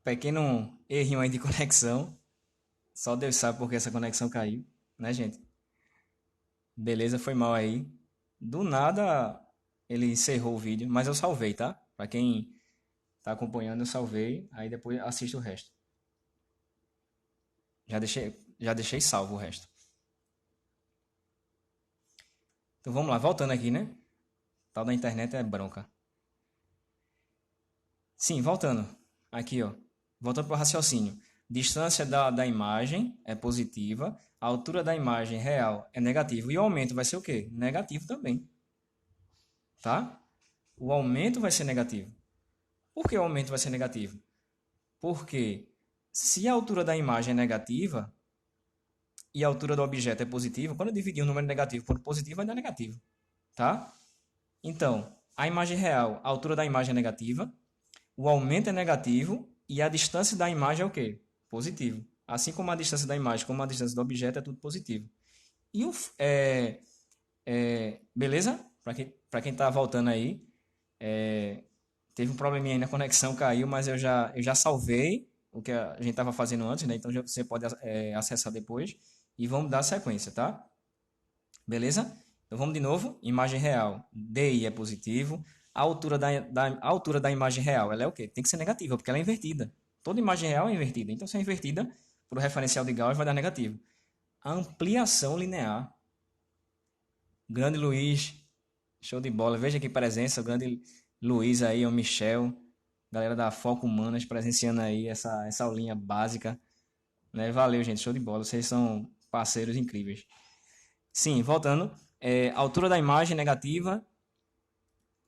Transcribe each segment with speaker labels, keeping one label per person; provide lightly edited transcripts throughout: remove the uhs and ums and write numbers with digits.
Speaker 1: Pequeno errinho aí de conexão. Só Deus sabe porque essa conexão caiu, né, gente? Beleza, foi mal aí. Do nada ele encerrou o vídeo, mas eu salvei, tá? Pra quem tá acompanhando, eu salvei. Aí depois assista o resto. Já deixei salvo o resto. Então vamos lá, voltando aqui, né? Tal da internet é bronca. Sim, voltando. Aqui, ó. Voltando para o raciocínio. Distância da imagem é positiva. A altura da imagem real é negativa. E o aumento vai ser o quê? Negativo também. Tá? O aumento vai ser negativo. Por que o aumento vai ser negativo? Porque se a altura da imagem é negativa e a altura do objeto é positiva, quando eu dividir um número negativo por positivo, vai dar negativo. Tá? Então, a imagem real, a altura da imagem é negativa. O aumento é negativo e a distância da imagem é o quê? Positivo. Assim como a distância da imagem, como a distância do objeto, é tudo positivo. E o, beleza? Para quem tá voltando aí, teve um probleminha aí na conexão, caiu, mas eu já salvei o que a gente estava fazendo antes, né? Então você pode acessar depois e vamos dar sequência, tá? Beleza? Então vamos de novo. Imagem real. DI é positivo. A altura da imagem real, ela é o quê? Tem que ser negativa, porque ela é invertida. Toda imagem real é invertida. Então, se é invertida, para o referencial de Gauss vai dar negativo. A ampliação linear. Grande Luiz. Show de bola. Veja aqui presença. O grande Luiz aí, o Michel. Galera da Foco Humanas presenciando aí essa aulinha básica. Né? Valeu, gente. Show de bola. Vocês são parceiros incríveis. Sim, voltando. Altura da imagem negativa,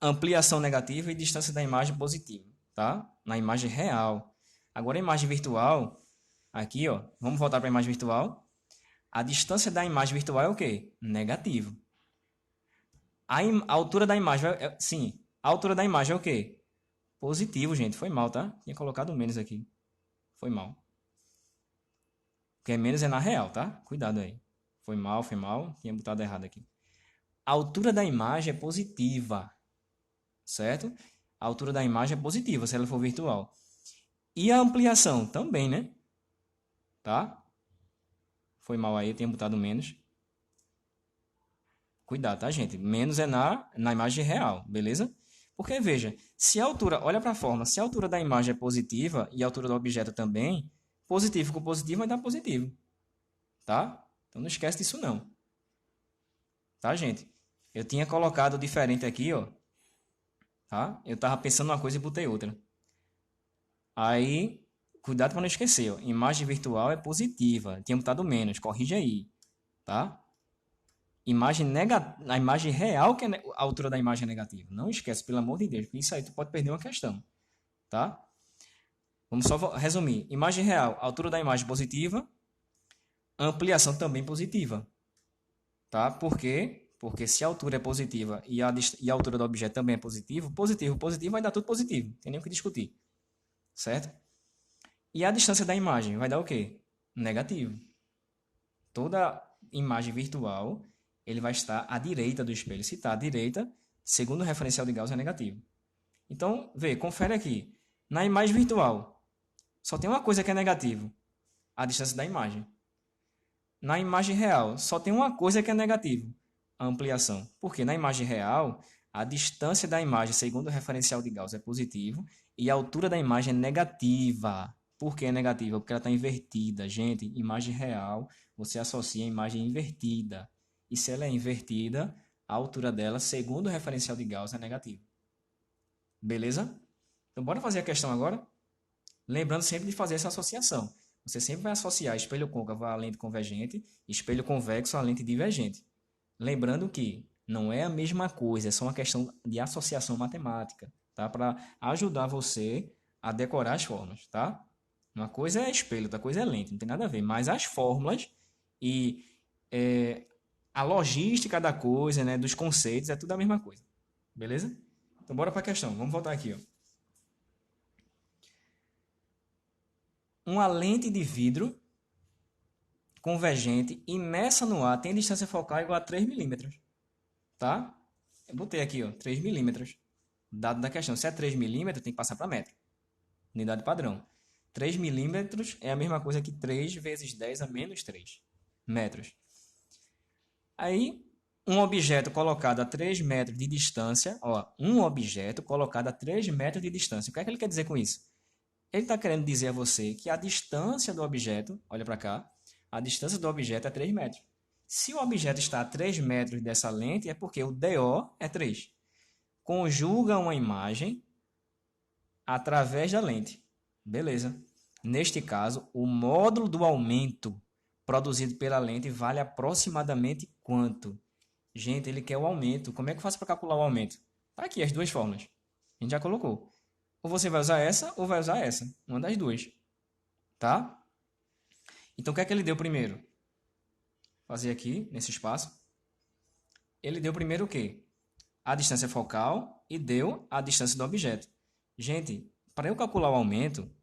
Speaker 1: ampliação negativa e distância da imagem positiva, tá? Na imagem real. Agora a imagem virtual, aqui, ó, vamos voltar para a imagem virtual. A distância da imagem virtual é o quê? Negativo. A altura da imagem, sim, a altura da imagem é o quê? Positivo, gente. Foi mal, tá? Tinha colocado menos aqui. Foi mal. Porque menos é na real, tá? Cuidado aí. Foi mal, foi mal. Tinha botado errado aqui. A altura da imagem é positiva, certo? A altura da imagem é positiva se ela for virtual. E a ampliação também, né? Tá? Foi mal aí, eu tinha botado menos. Cuidado, tá, gente? Menos é na imagem real, beleza? Porque, veja, se a altura, olha para a forma, se a altura da imagem é positiva e a altura do objeto também, positivo com positivo vai dar positivo, tá? Então não esquece disso não, tá, gente? Eu tinha colocado diferente aqui, ó, tá? Eu tava pensando uma coisa e botei outra. Aí, cuidado para não esquecer, ó. Imagem virtual é positiva. Tinha botado menos, corrige aí, tá? A imagem real que é a altura da imagem é negativa. Não esquece, pelo amor de Deus, porque isso aí tu pode perder uma questão, tá? Vamos só resumir. Imagem real, altura da imagem positiva, ampliação também positiva, tá? Por quê? Porque se a altura é positiva e a altura do objeto também é positivo, positivo, positivo vai dar tudo positivo. Não tem nem o que discutir, certo? E a distância da imagem vai dar o quê? Negativo. Toda imagem virtual ele vai estar à direita do espelho. Se está à direita, segundo o referencial de Gauss, é negativo. Então, vê, confere aqui. Na imagem virtual, só tem uma coisa que é negativo: a distância da imagem. Na imagem real, só tem uma coisa que é negativo: a ampliação. Porque na imagem real, a distância da imagem, segundo o referencial de Gauss, é positivo e a altura da imagem é negativa. Por que é negativa? Porque ela está invertida. Gente, imagem real, você associa a imagem invertida. E se ela é invertida, a altura dela, segundo o referencial de Gauss, é negativa. Beleza? Então, bora fazer a questão agora? Lembrando sempre de fazer essa associação. Você sempre vai associar espelho côncavo à lente convergente, espelho convexo à lente divergente. Lembrando que não é a mesma coisa, é só uma questão de associação matemática, tá? Para ajudar você a decorar as fórmulas, tá? Uma coisa é espelho, outra coisa é lente, não tem nada a ver. Mas as fórmulas e a logística da coisa, né, dos conceitos, é tudo a mesma coisa. Beleza? Então bora para a questão. Vamos voltar aqui, ó. Uma lente de vidro convergente imersa no ar tem distância focal igual a 3 milímetros, tá? Eu botei aqui, ó, 3 milímetros. Dado da questão, se é 3 milímetros, tem que passar para metro. Unidade padrão. 3 milímetros é a mesma coisa que 3 vezes 10 a menos 3 metros. Aí, um objeto colocado a 3 metros de distância, ó, um objeto colocado a 3 metros de distância. O que é que ele quer dizer com isso? Ele está querendo dizer a você que a distância do objeto, olha para cá, a distância do objeto é 3 metros. Se o objeto está a 3 metros dessa lente, é porque o DO é 3. Conjuga uma imagem através da lente. Beleza. Neste caso, o módulo do aumento produzido pela lente vale aproximadamente quanto? Gente, ele quer o aumento. Como é que eu faço para calcular o aumento? Tá aqui as duas fórmulas. A gente já colocou. Ou você vai usar essa ou vai usar essa. Uma das duas. Tá? Então, o que é que ele deu primeiro? Vou fazer aqui, nesse espaço. Ele deu primeiro o quê? A distância focal e deu a distância do objeto. Gente, para eu calcular o aumento,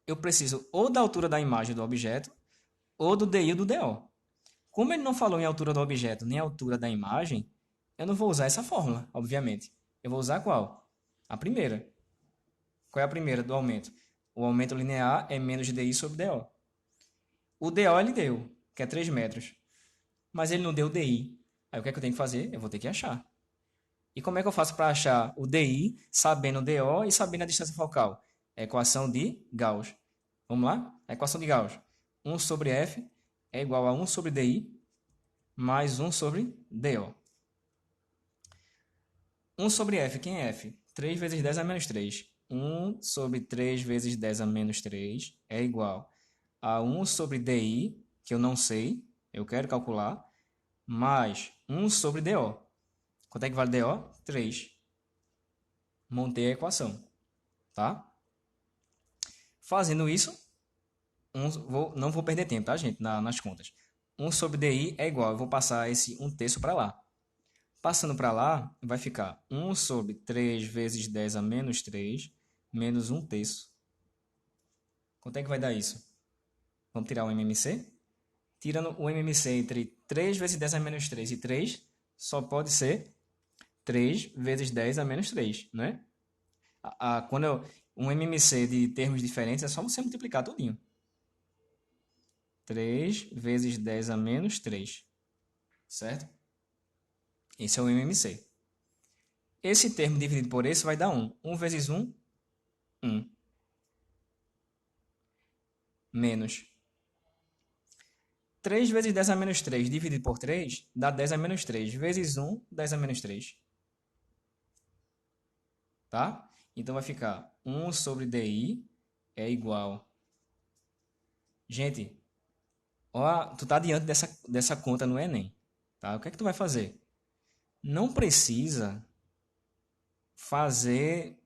Speaker 1: eu preciso ou da altura da imagem do objeto ou do DI ou do DO. Como ele não falou em altura do objeto nem altura da imagem, eu não vou usar essa fórmula, obviamente. Eu vou usar qual? A primeira. Qual é a primeira do aumento? O aumento linear é menos DI sobre DO. O DO ele deu, que é 3 metros. Mas ele não deu DI. Aí o que é que eu tenho que fazer? Eu vou ter que achar. E como é que eu faço para achar o DI, sabendo o DO e sabendo a distância focal? É a equação de Gauss. Vamos lá? A equação de Gauss. 1 sobre F é igual a 1 sobre DI mais 1 sobre DO. 1 sobre F, quem é F? 3 vezes 10 a menos 3. 1 sobre 3 vezes 10 a menos 3 é igual a 1 sobre DI, que eu não sei, eu quero calcular, mais 1 sobre DO. Quanto é que vale DO? 3. Montei a equação, tá? Fazendo isso, não vou perder tempo, tá, gente, nas contas. 1 sobre DI é igual, eu vou passar esse 1/3 para lá. Passando para lá, vai ficar 1 sobre 3 vezes 10 a menos 3, menos 1/3. Quanto é que vai dar isso? Vamos tirar o MMC? Tirando o MMC entre 3 vezes 10 a menos 3 e 3, só pode ser 3 vezes 10 a menos 3, né? Um MMC de termos diferentes é só você multiplicar tudinho. 3 vezes 10 a menos 3, certo? Esse é o MMC. Esse termo dividido por esse vai dar 1. 1 vezes 1, 1. Menos 3 vezes 10 a menos 3 dividido por 3 dá 10 a menos 3. Vezes 1, 10 a menos 3. Tá? Então vai ficar 1 sobre DI é igual. Gente, ó, tu tá diante dessa conta no Enem. Tá? O que é que tu vai fazer? Não precisa fazer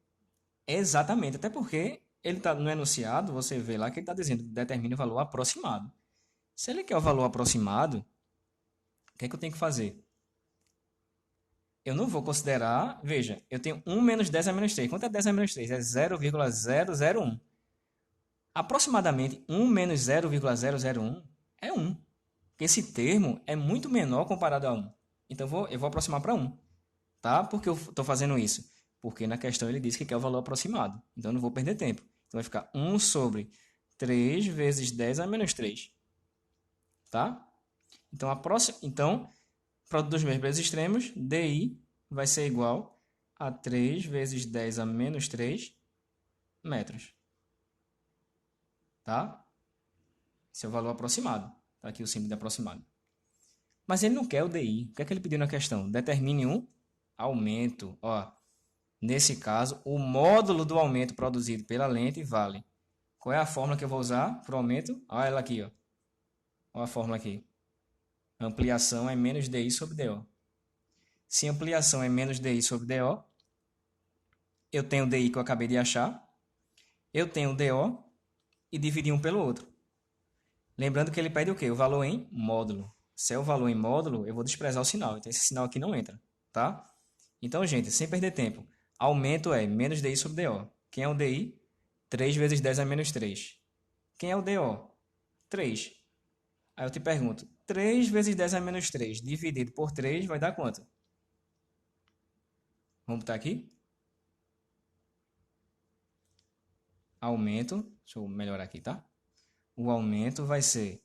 Speaker 1: exatamente, até porque ele tá no enunciado, você vê lá que ele está dizendo determine o valor aproximado. Se ele quer o valor aproximado, o que é que eu tenho que fazer? Eu não vou considerar, veja, eu tenho 1 menos 10 a menos 3. Quanto é 10 a menos 3? É 0,001. Aproximadamente 1 menos 0,001 é 1. Porque esse termo é muito menor comparado a 1. Então eu vou aproximar para 1. Tá? Por que eu estou fazendo isso? Porque na questão ele diz que quer o valor aproximado. Então eu não vou perder tempo. Então vai ficar 1 sobre 3 vezes 10 a menos 3. Tá? Então, produto dos meus preços extremos, DI vai ser igual a 3 vezes 10 a menos 3 metros. Tá? Esse é o valor aproximado. Tá aqui o símbolo de aproximado. Mas ele não quer o DI. O que é que ele pediu na questão? Determine um aumento. Ó, nesse caso, o módulo do aumento produzido pela lente vale. Qual é a fórmula que eu vou usar para o aumento? Olha ela aqui. Ó. Olha a fórmula aqui. Ampliação é menos DI sobre DO. Se ampliação é menos DI sobre DO, eu tenho o DI que eu acabei de achar, eu tenho o DO e dividir um pelo outro. Lembrando que ele pede o quê? O valor em módulo. Se é o valor em módulo, eu vou desprezar o sinal. Então, esse sinal aqui não entra, tá? Então, gente, sem perder tempo. Aumento é menos DI sobre DO. Quem é o DI? 3 vezes 10 a menos 3. Quem é o DO? 3. Aí eu te pergunto, 3 vezes 10 a menos 3 dividido por 3 vai dar quanto? Vamos botar aqui? Aumento Deixa eu melhorar aqui, tá? O aumento vai ser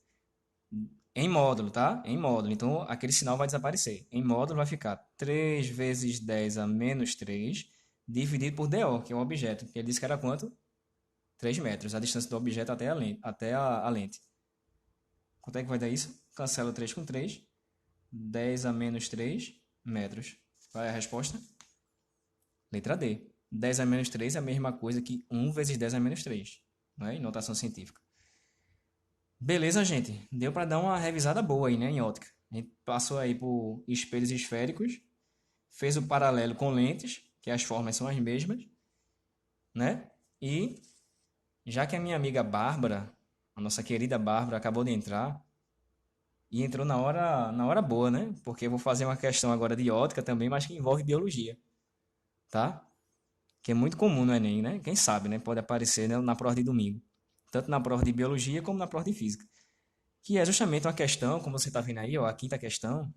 Speaker 1: em módulo, tá? Em módulo. Então, aquele sinal vai desaparecer. Em módulo vai ficar 3 vezes 10 a menos 3 dividido por DO, que é o objeto. Que ele disse que era quanto? 3 metros. A distância do objeto até a lente. Até a lente. Quanto é que vai dar isso? Cancela 3 com 3. 10 a menos 3 metros. Qual é a resposta? Letra D. 10 a menos 3 é a mesma coisa que 1 vezes 10 a menos 3. Né? Em notação científica. Beleza, gente. Deu para dar uma revisada boa aí, né, em ótica. A gente passou aí por espelhos esféricos, fez o paralelo com lentes, que as formas são as mesmas, né? E já que a minha amiga Bárbara, a nossa querida Bárbara, acabou de entrar, e entrou na hora boa, né? Porque eu vou fazer uma questão agora de ótica também, mas que envolve biologia, tá? Que é muito comum no Enem, né? Quem sabe, né? Pode aparecer, né, na prova de domingo. Tanto na prova de biologia como na prova de física. Que é justamente uma questão, como você está vendo aí, ó, a quinta questão,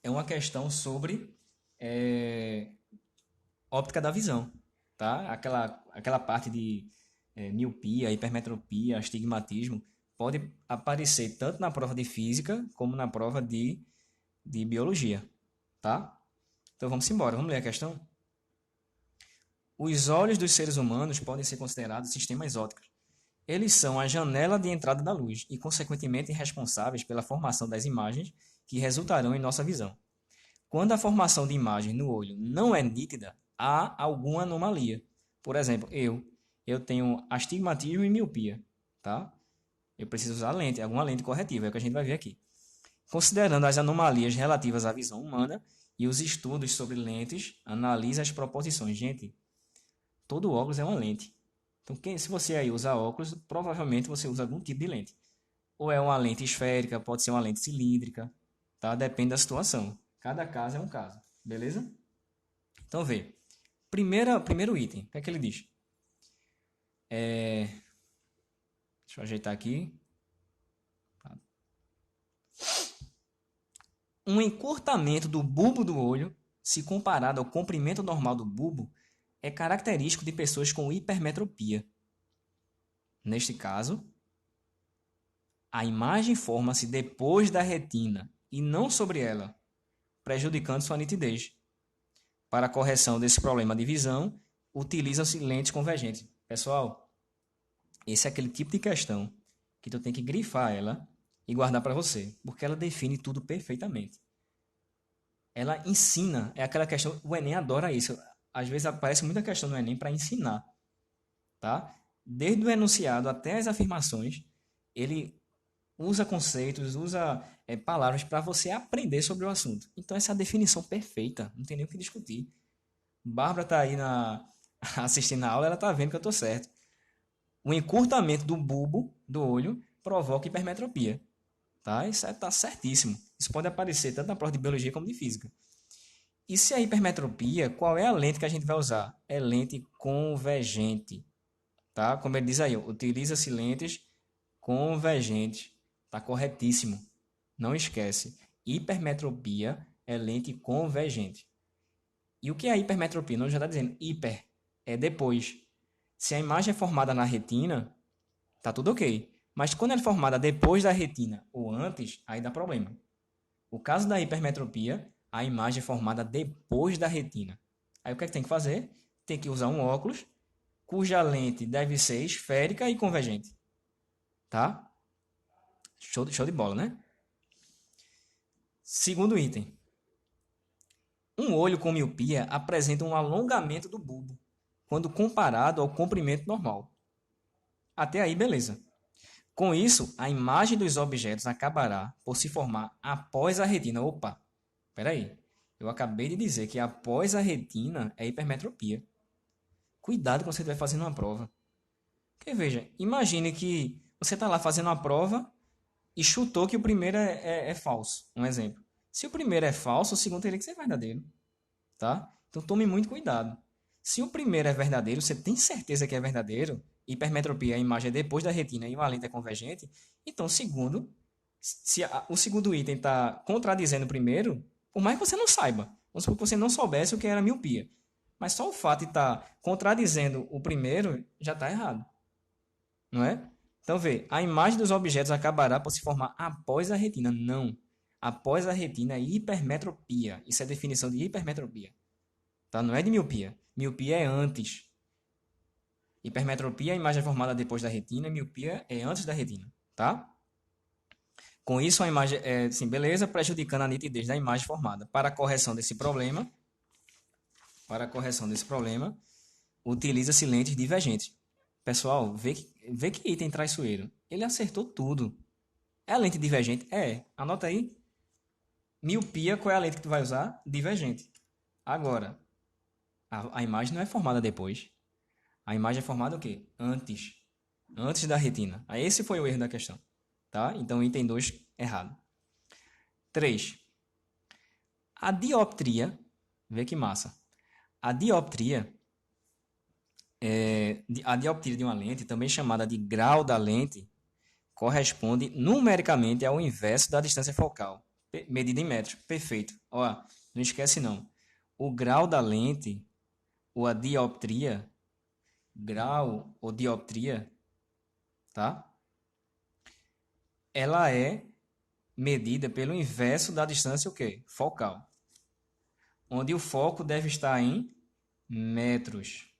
Speaker 1: é uma questão sobre é, óptica da visão, tá? Aquela parte de miopia, hipermetropia, astigmatismo, pode aparecer tanto na prova de física como na prova de biologia, tá? Então vamos embora, vamos ler a questão? Os olhos dos seres humanos podem ser considerados sistemas ópticos. Eles são a janela de entrada da luz e, consequentemente, responsáveis pela formação das imagens que resultarão em nossa visão. Quando a formação de imagem no olho não é nítida, há alguma anomalia. Por exemplo, eu tenho astigmatismo e miopia, tá? Eu preciso usar lente, alguma lente corretiva, é o que a gente vai ver aqui. Considerando as anomalias relativas à visão humana e os estudos sobre lentes, analisa as proposições. Gente, todo óculos é uma lente. Então, se você aí usa óculos, provavelmente você usa algum tipo de lente. Ou é uma lente esférica, pode ser uma lente cilíndrica, tá? Depende da situação. Cada caso é um caso, beleza? Então, vê. Primeiro item, o que é que ele diz? Deixa eu ajeitar aqui. Um encurtamento do bulbo do olho, se comparado ao comprimento normal do bulbo, é característico de pessoas com hipermetropia. Neste caso, a imagem forma-se depois da retina e não sobre ela, prejudicando sua nitidez. Para a correção desse problema de visão, utilizam-se lentes convergentes. Pessoal, esse é aquele tipo de questão que tu tem que grifar ela e guardar para você, porque ela define tudo perfeitamente. Ela ensina, é aquela questão, o Enem adora isso. Às vezes aparece muita questão no Enem para ensinar, tá? Desde o enunciado até as afirmações, ele usa conceitos, usa palavras para você aprender sobre o assunto. Então essa é a definição perfeita, não tem nem o que discutir. Bárbara está aí assistindo a aula, ela está vendo que eu estou certo. O encurtamento do bulbo do olho provoca hipermetropia. Tá? Isso está certíssimo. Isso pode aparecer tanto na prova de biologia como de física. E se a hipermetropia, qual é a lente que a gente vai usar? É lente convergente. Tá? Como ele diz aí, utiliza-se lentes convergentes. Está corretíssimo. Não esquece. Hipermetropia é lente convergente. E o que é a hipermetropia? Não já está dizendo. Hiper é depois. Se a imagem é formada na retina, tá tudo ok. Mas quando ela é formada depois da retina ou antes, aí dá problema. O caso da hipermetropia, a imagem é formada depois da retina. Aí o que é que tem que fazer? Tem que usar um óculos cuja lente deve ser esférica e convergente. Tá? Show de bola, né? Segundo item. Um olho com miopia apresenta um alongamento do bulbo, quando comparado ao comprimento normal. Até aí, beleza. Com isso, a imagem dos objetos acabará por se formar após a retina. Opa, peraí. Eu acabei de dizer que após a retina é hipermetropia. Cuidado quando você estiver fazendo uma prova. Porque veja, imagine que você está lá fazendo uma prova e chutou que o primeiro é falso. Um exemplo. Se o primeiro é falso, o segundo teria que ser verdadeiro. Tá? Então tome muito cuidado. Se o primeiro é verdadeiro, você tem certeza que é verdadeiro, hipermetropia, a imagem é depois da retina e uma lente é convergente, então o segundo, se o segundo item está contradizendo o primeiro, por mais que você não saiba, vamos supor que você não soubesse o que era miopia, mas só o fato de estar contradizendo o primeiro já está errado. não é? Então, vê, a imagem dos objetos acabará por se formar após a retina. Não. Após a retina é hipermetropia. Isso é definição de hipermetropia. Tá? Não é de miopia. Miopia é antes. Hipermetropia, a imagem é formada depois da retina. Miopia é antes da retina. Tá? Com isso, a imagem é, assim, beleza, prejudicando a nitidez da imagem formada. Para a correção desse problema, utiliza-se lentes divergentes. Pessoal, vê que item traiçoeiro. Ele acertou tudo. É a lente divergente? É. Anota aí. Miopia, qual é a lente que tu vai usar? Divergente. Agora, a imagem não é formada depois. A imagem é formada o quê? Antes. Antes da retina. Aí esse foi o erro da questão. Tá? Então, item 2, errado. 3. A dioptria, vê que massa. A dioptria de uma lente, também chamada de grau da lente, corresponde numericamente ao inverso da distância focal, medida em metros. Perfeito. Ó, não esquece não. O grau da lente, ou a dioptria, grau ou dioptria, tá? Ela é medida pelo inverso da distância o quê? Focal. Onde o foco deve estar em metros.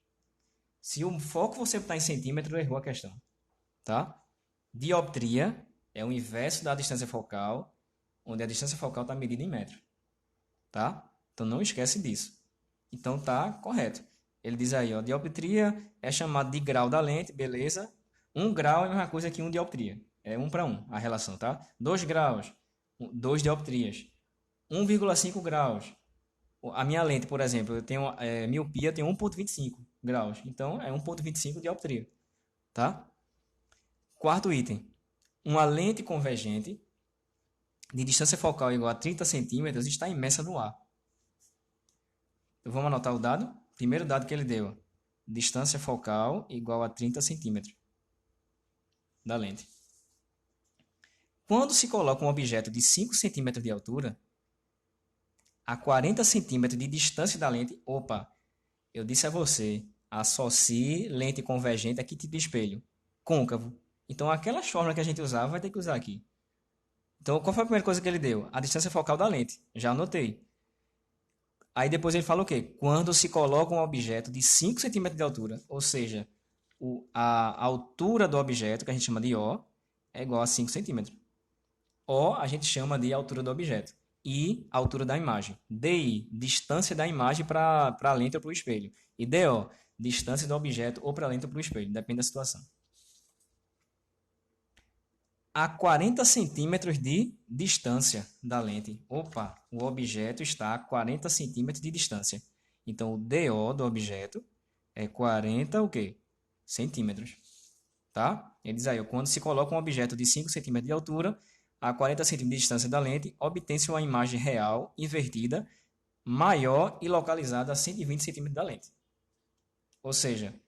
Speaker 1: Se o foco você botar em centímetro, errou a questão, tá? Dioptria é o inverso da distância focal, onde a distância focal está medida em metros, tá? Então não esquece disso. Então tá correto. Ele diz aí, ó, dioptria é chamado de grau da lente, beleza? 1 grau é a mesma coisa que 1 dioptria. É 1 para 1 a relação, tá? 2 graus, 2 dioptrias. 1,5 graus. A minha lente, por exemplo, eu tenho miopia, tem 1,25 graus. Então é 1,25 dioptria, tá? Quarto item. Uma lente convergente de distância focal igual a 30 centímetros está imersa no ar. Então, vamos anotar o dado? Primeiro dado que ele deu. Distância focal igual a 30 centímetros da lente. Quando se coloca um objeto de 5 centímetros de altura, a 40 centímetros de distância da lente, opa, eu disse a você, associe lente convergente a que tipo de espelho? Côncavo. Então, aquela fórmula que a gente usava, vai ter que usar aqui. Então, qual foi a primeira coisa que ele deu? A distância focal da lente. Já anotei. Aí depois ele fala o quê? Quando se coloca um objeto de 5 centímetros de altura, ou seja, a altura do objeto, que a gente chama de O, é igual a 5 centímetros. O a gente chama de altura do objeto. E altura da imagem. DI, distância da imagem para a lente ou para o espelho. E DO, distância do objeto ou para a lente ou para o espelho. Depende da situação. A 40 centímetros de distância da lente. Opa, o objeto está a 40 centímetros de distância. Então, o DO do objeto é 40 o quê? Centímetros. Tá? Ele diz aí, quando se coloca um objeto de 5 centímetros de altura, a 40 centímetros de distância da lente, obtém-se uma imagem real, invertida, maior e localizada a 120 centímetros da lente. Ou seja,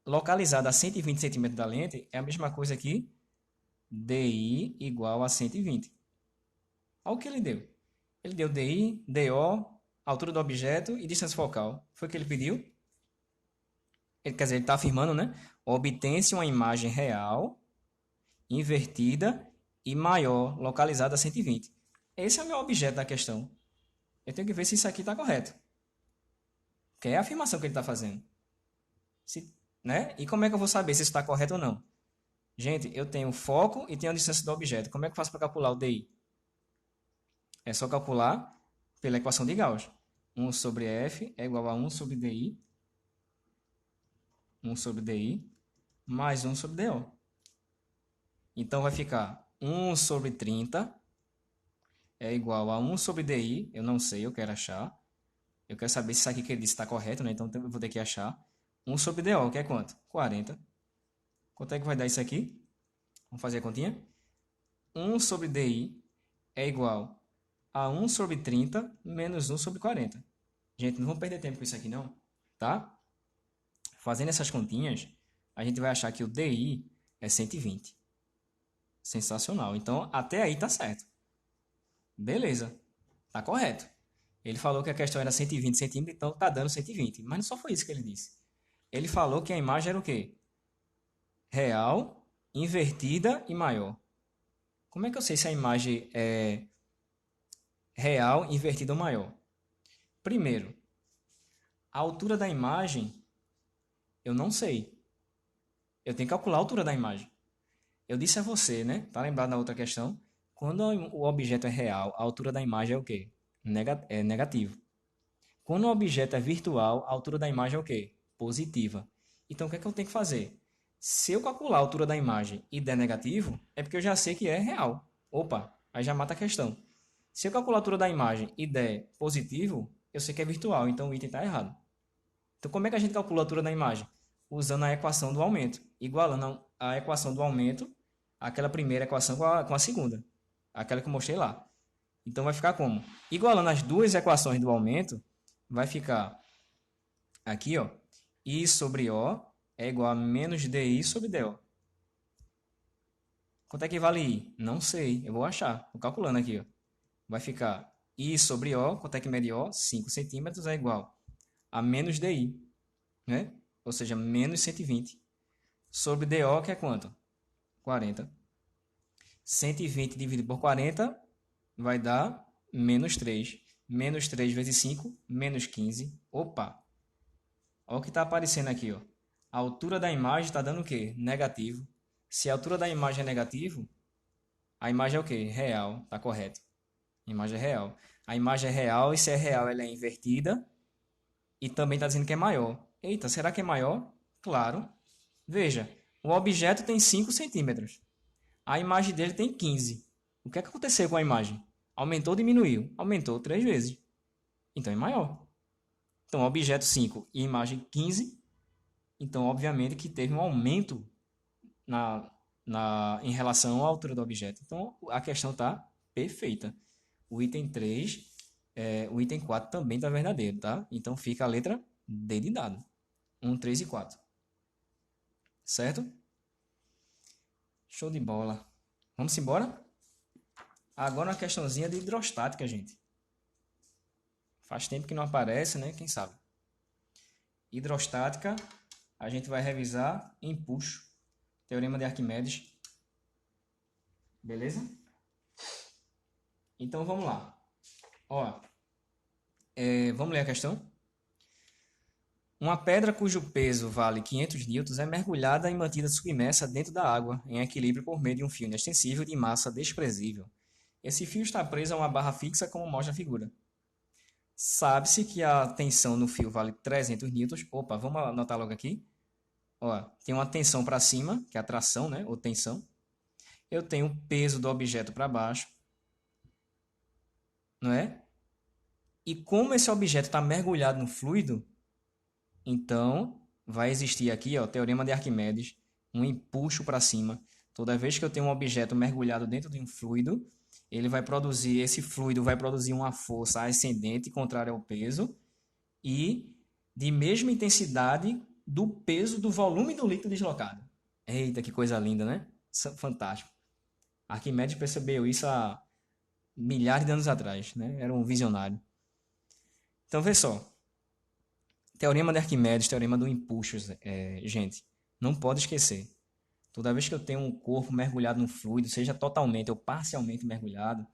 Speaker 1: localizada a 120 centímetros da lente é a mesma coisa que DI igual a 120. Olha o que ele deu. Ele deu DI, DO, altura do objeto e distância focal. Foi o que ele pediu? Quer dizer, ele está afirmando, né? Obtém-se uma imagem real, invertida e maior, localizada a 120. Esse é o meu objeto da questão. Eu tenho que ver se isso aqui está correto. Que é a afirmação que ele está fazendo. Né? E como é que eu vou saber se isso está correto ou não? Gente, eu tenho o foco e tenho a distância do objeto. Como é que eu faço para calcular o DI? É só calcular pela equação de Gauss. 1 sobre F é igual a 1 sobre DI. 1 sobre DI mais 1 sobre DO. Então vai ficar 1 sobre 30 é igual a 1 sobre DI. Eu não sei, eu quero achar. Eu quero saber se isso aqui que ele disse está correto, né? Então eu vou ter que achar. 1 sobre DO, que é quanto? 40. Quanto é que vai dar isso aqui? Vamos fazer a continha? 1 sobre DI é igual a 1 sobre 30 menos 1 sobre 40. Gente, não vamos perder tempo com isso aqui não, tá? Fazendo essas continhas, a gente vai achar que o DI é 120. Sensacional. Então, até aí tá certo. Beleza. Tá correto. Ele falou que a questão era 120 centímetros, então tá dando 120. Mas não só foi isso que ele disse. Ele falou que a imagem era o quê? real, invertida e maior. Como é que eu sei se a imagem é real, invertida ou maior? Primeiro, a altura da imagem eu não sei. Eu tenho que calcular a altura da imagem. Eu disse a você, né? Tá lembrado da outra questão? Quando o objeto é real, a altura da imagem é o quê? É negativo. Quando o objeto é virtual, a altura da imagem é o quê? Positiva. Então, o que é que eu tenho que fazer? Se eu calcular a altura da imagem e der negativo, é porque eu já sei que é real. Opa, aí já mata a questão. Se eu calcular a altura da imagem e der positivo, eu sei que é virtual, então o item está errado. Então, como é que a gente calcula a altura da imagem? Usando a equação do aumento, igualando a equação do aumento àquela primeira equação com a segunda, aquela que eu mostrei lá. Então, vai ficar como? Igualando as duas equações do aumento, vai ficar aqui, ó, I sobre O é igual a menos DI sobre DO. Quanto é que vale I? Não sei, eu vou achar. Estou calculando aqui, ó. Vai ficar I sobre O, quanto é que mede O? 5 centímetros é igual a menos DI, né? Ou seja, menos 120. Sobre DO, que é quanto? 40. 120 dividido por 40 vai dar menos 3. Menos 3 vezes 5, menos 15. Opa! Olha o que está aparecendo aqui, ó. A altura da imagem está dando o quê? Negativo. Se a altura da imagem é negativo, a imagem é o quê? Real. Está correto. A imagem é real. A imagem é real e se é real ela é invertida e também está dizendo que é maior. Eita, será que é maior? Claro. Veja, o objeto tem 5 centímetros. A imagem dele tem 15. O que é que aconteceu com a imagem? Aumentou ou diminuiu? Aumentou 3 vezes. Então é maior. Então, objeto 5 e imagem 15. Então, obviamente que teve um aumento em relação à altura do objeto. Então, a questão está perfeita. O item 3, o item 4 também está verdadeiro, tá? Então, fica a letra D de dado. 1, 3 e 4. Certo? Show de bola. Vamos embora? Agora uma questãozinha de hidrostática, gente. Faz tempo que não aparece, né? Quem sabe? Hidrostática, a gente vai revisar empuxo. Teorema de Arquimedes. Beleza? Então vamos lá. Ó, vamos ler a questão? Uma pedra cujo peso vale 500 newtons é mergulhada e mantida submersa dentro da água, em equilíbrio por meio de um fio inextensível de massa desprezível. Esse fio está preso a uma barra fixa, como mostra a figura. Sabe-se que a tensão no fio vale 300 newtons. Opa, vamos anotar logo aqui. Ó, tem uma tensão para cima, que é a tração, né, ou tensão. Eu tenho o peso do objeto para baixo, não é? E como esse objeto está mergulhado no fluido, então vai existir aqui, ó, teorema de Arquimedes, um empuxo para cima. Toda vez que eu tenho um objeto mergulhado dentro de um fluido, esse fluido vai produzir uma força ascendente contrária ao peso e de mesma intensidade do peso do volume do líquido deslocado. Eita, que coisa linda, né? Fantástico. Arquimedes percebeu isso há milhares de anos atrás, né? Era um visionário. Então, vê só. Teorema de Arquimedes, teorema do empuxo, gente, não pode esquecer. Toda vez que eu tenho um corpo mergulhado no fluido, seja totalmente ou parcialmente mergulhado,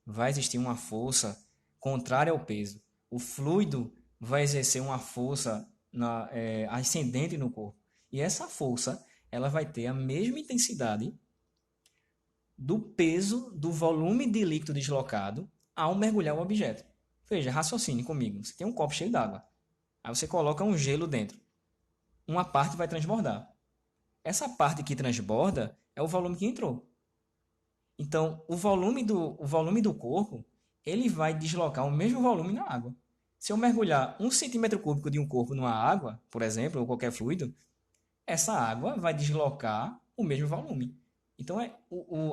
Speaker 1: vai existir uma força contrária ao peso. O fluido vai exercer uma força ascendente no corpo. E essa força ela vai ter a mesma intensidade do peso do volume de líquido deslocado ao mergulhar o objeto. Veja, raciocine comigo. Você tem um copo cheio d'água. Aí você coloca um gelo dentro. Uma parte vai transbordar. Essa parte que transborda é o volume que entrou. Então, o volume do corpo, ele vai deslocar o mesmo volume na água. Se eu mergulhar 1 centímetro cúbico de um corpo numa água, por exemplo, ou qualquer fluido, essa água vai deslocar o mesmo volume. Então,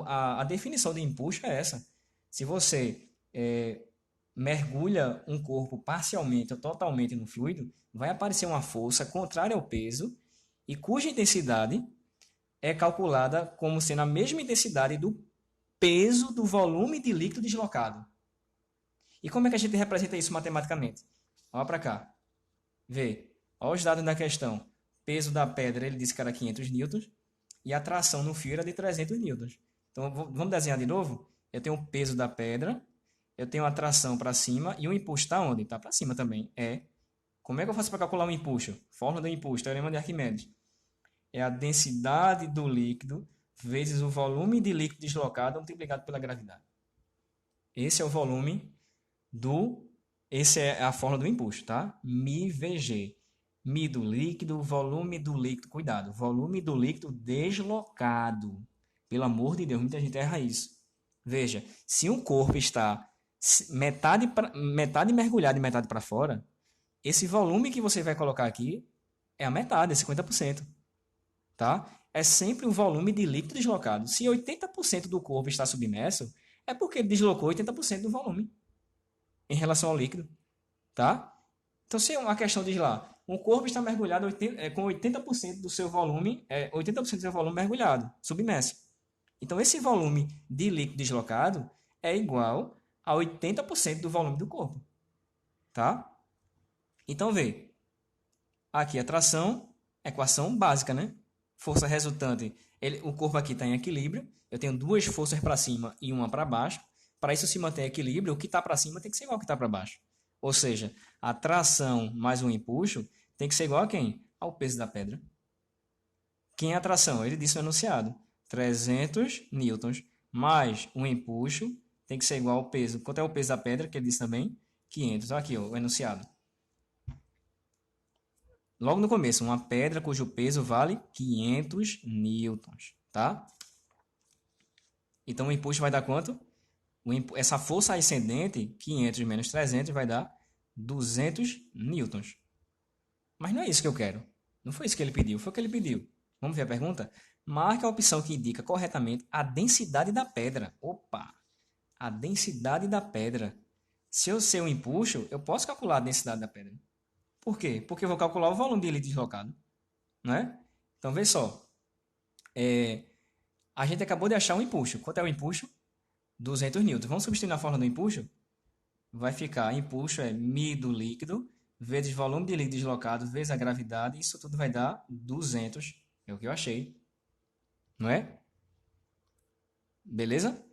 Speaker 1: a definição de empuxo é essa. Se você mergulha um corpo parcialmente ou totalmente no fluido, vai aparecer uma força contrária ao peso e cuja intensidade é calculada como sendo a mesma intensidade do peso do volume de líquido deslocado. E como é que a gente representa isso matematicamente? Olha para cá. Vê. Olha os dados da questão. Peso da pedra, ele disse que era 500 newtons. e a tração no fio era de 300 newtons. Então, vamos desenhar de novo? Eu tenho o peso da pedra, eu tenho a tração para cima e o empuxo está onde? Está para cima também. Como é que eu faço para calcular o empuxo? Fórmula do empuxo, teorema de Arquimedes. É a densidade do líquido vezes o volume de líquido deslocado multiplicado pela gravidade. Esse é o volume do... Essa é a fórmula do empuxo, tá? μVg. Mi do líquido, volume do líquido. Cuidado, volume do líquido deslocado. Pelo amor de Deus, muita gente erra isso. Veja, se um corpo está metade mergulhado e metade para fora, esse volume que você vai colocar aqui é a metade, é 50%. Tá? É sempre um volume de líquido deslocado. Se 80% do corpo está submerso, é porque ele deslocou 80% do volume em relação ao líquido. Tá? Então, se uma questão diz lá, um corpo está mergulhado com 80% do seu volume, 80% do seu volume mergulhado, submerso. Então, esse volume de líquido deslocado é igual a 80% do volume do corpo. Tá? Então, vê. Aqui a tração, equação básica, né? Força resultante, o corpo aqui está em equilíbrio. Eu tenho duas forças para cima e uma para baixo. Para isso se manter em equilíbrio, o que está para cima tem que ser igual ao que está para baixo. Ou seja, a tração mais um empuxo tem que ser igual a quem? Ao peso da pedra. Quem é a tração? Ele disse no enunciado. 300 newtons mais um empuxo tem que ser igual ao peso. Quanto é o peso da pedra? Que ele disse também? 500. Aqui, ó, o enunciado. Logo no começo, uma pedra cujo peso vale 500 newtons, tá? Então, o empuxo vai dar quanto? Essa força ascendente, 500 menos 300, vai dar 200 newtons. Mas não é isso que eu quero. Não foi isso que ele pediu, foi o que ele pediu. Vamos ver a pergunta? Marque a opção que indica corretamente a densidade da pedra. Opa! A densidade da pedra. Se eu sei o empuxo, eu posso calcular a densidade da pedra. Por quê? Porque eu vou calcular o volume de líquido deslocado. Não é? Então, vê só. A gente acabou de achar um empuxo. Quanto é o empuxo? 200 newtons. Vamos substituir na fórmula do empuxo? Vai ficar, empuxo é μ do líquido, vezes volume de líquido deslocado, vezes a gravidade. Isso tudo vai dar 200. É o que eu achei. Não é? Beleza?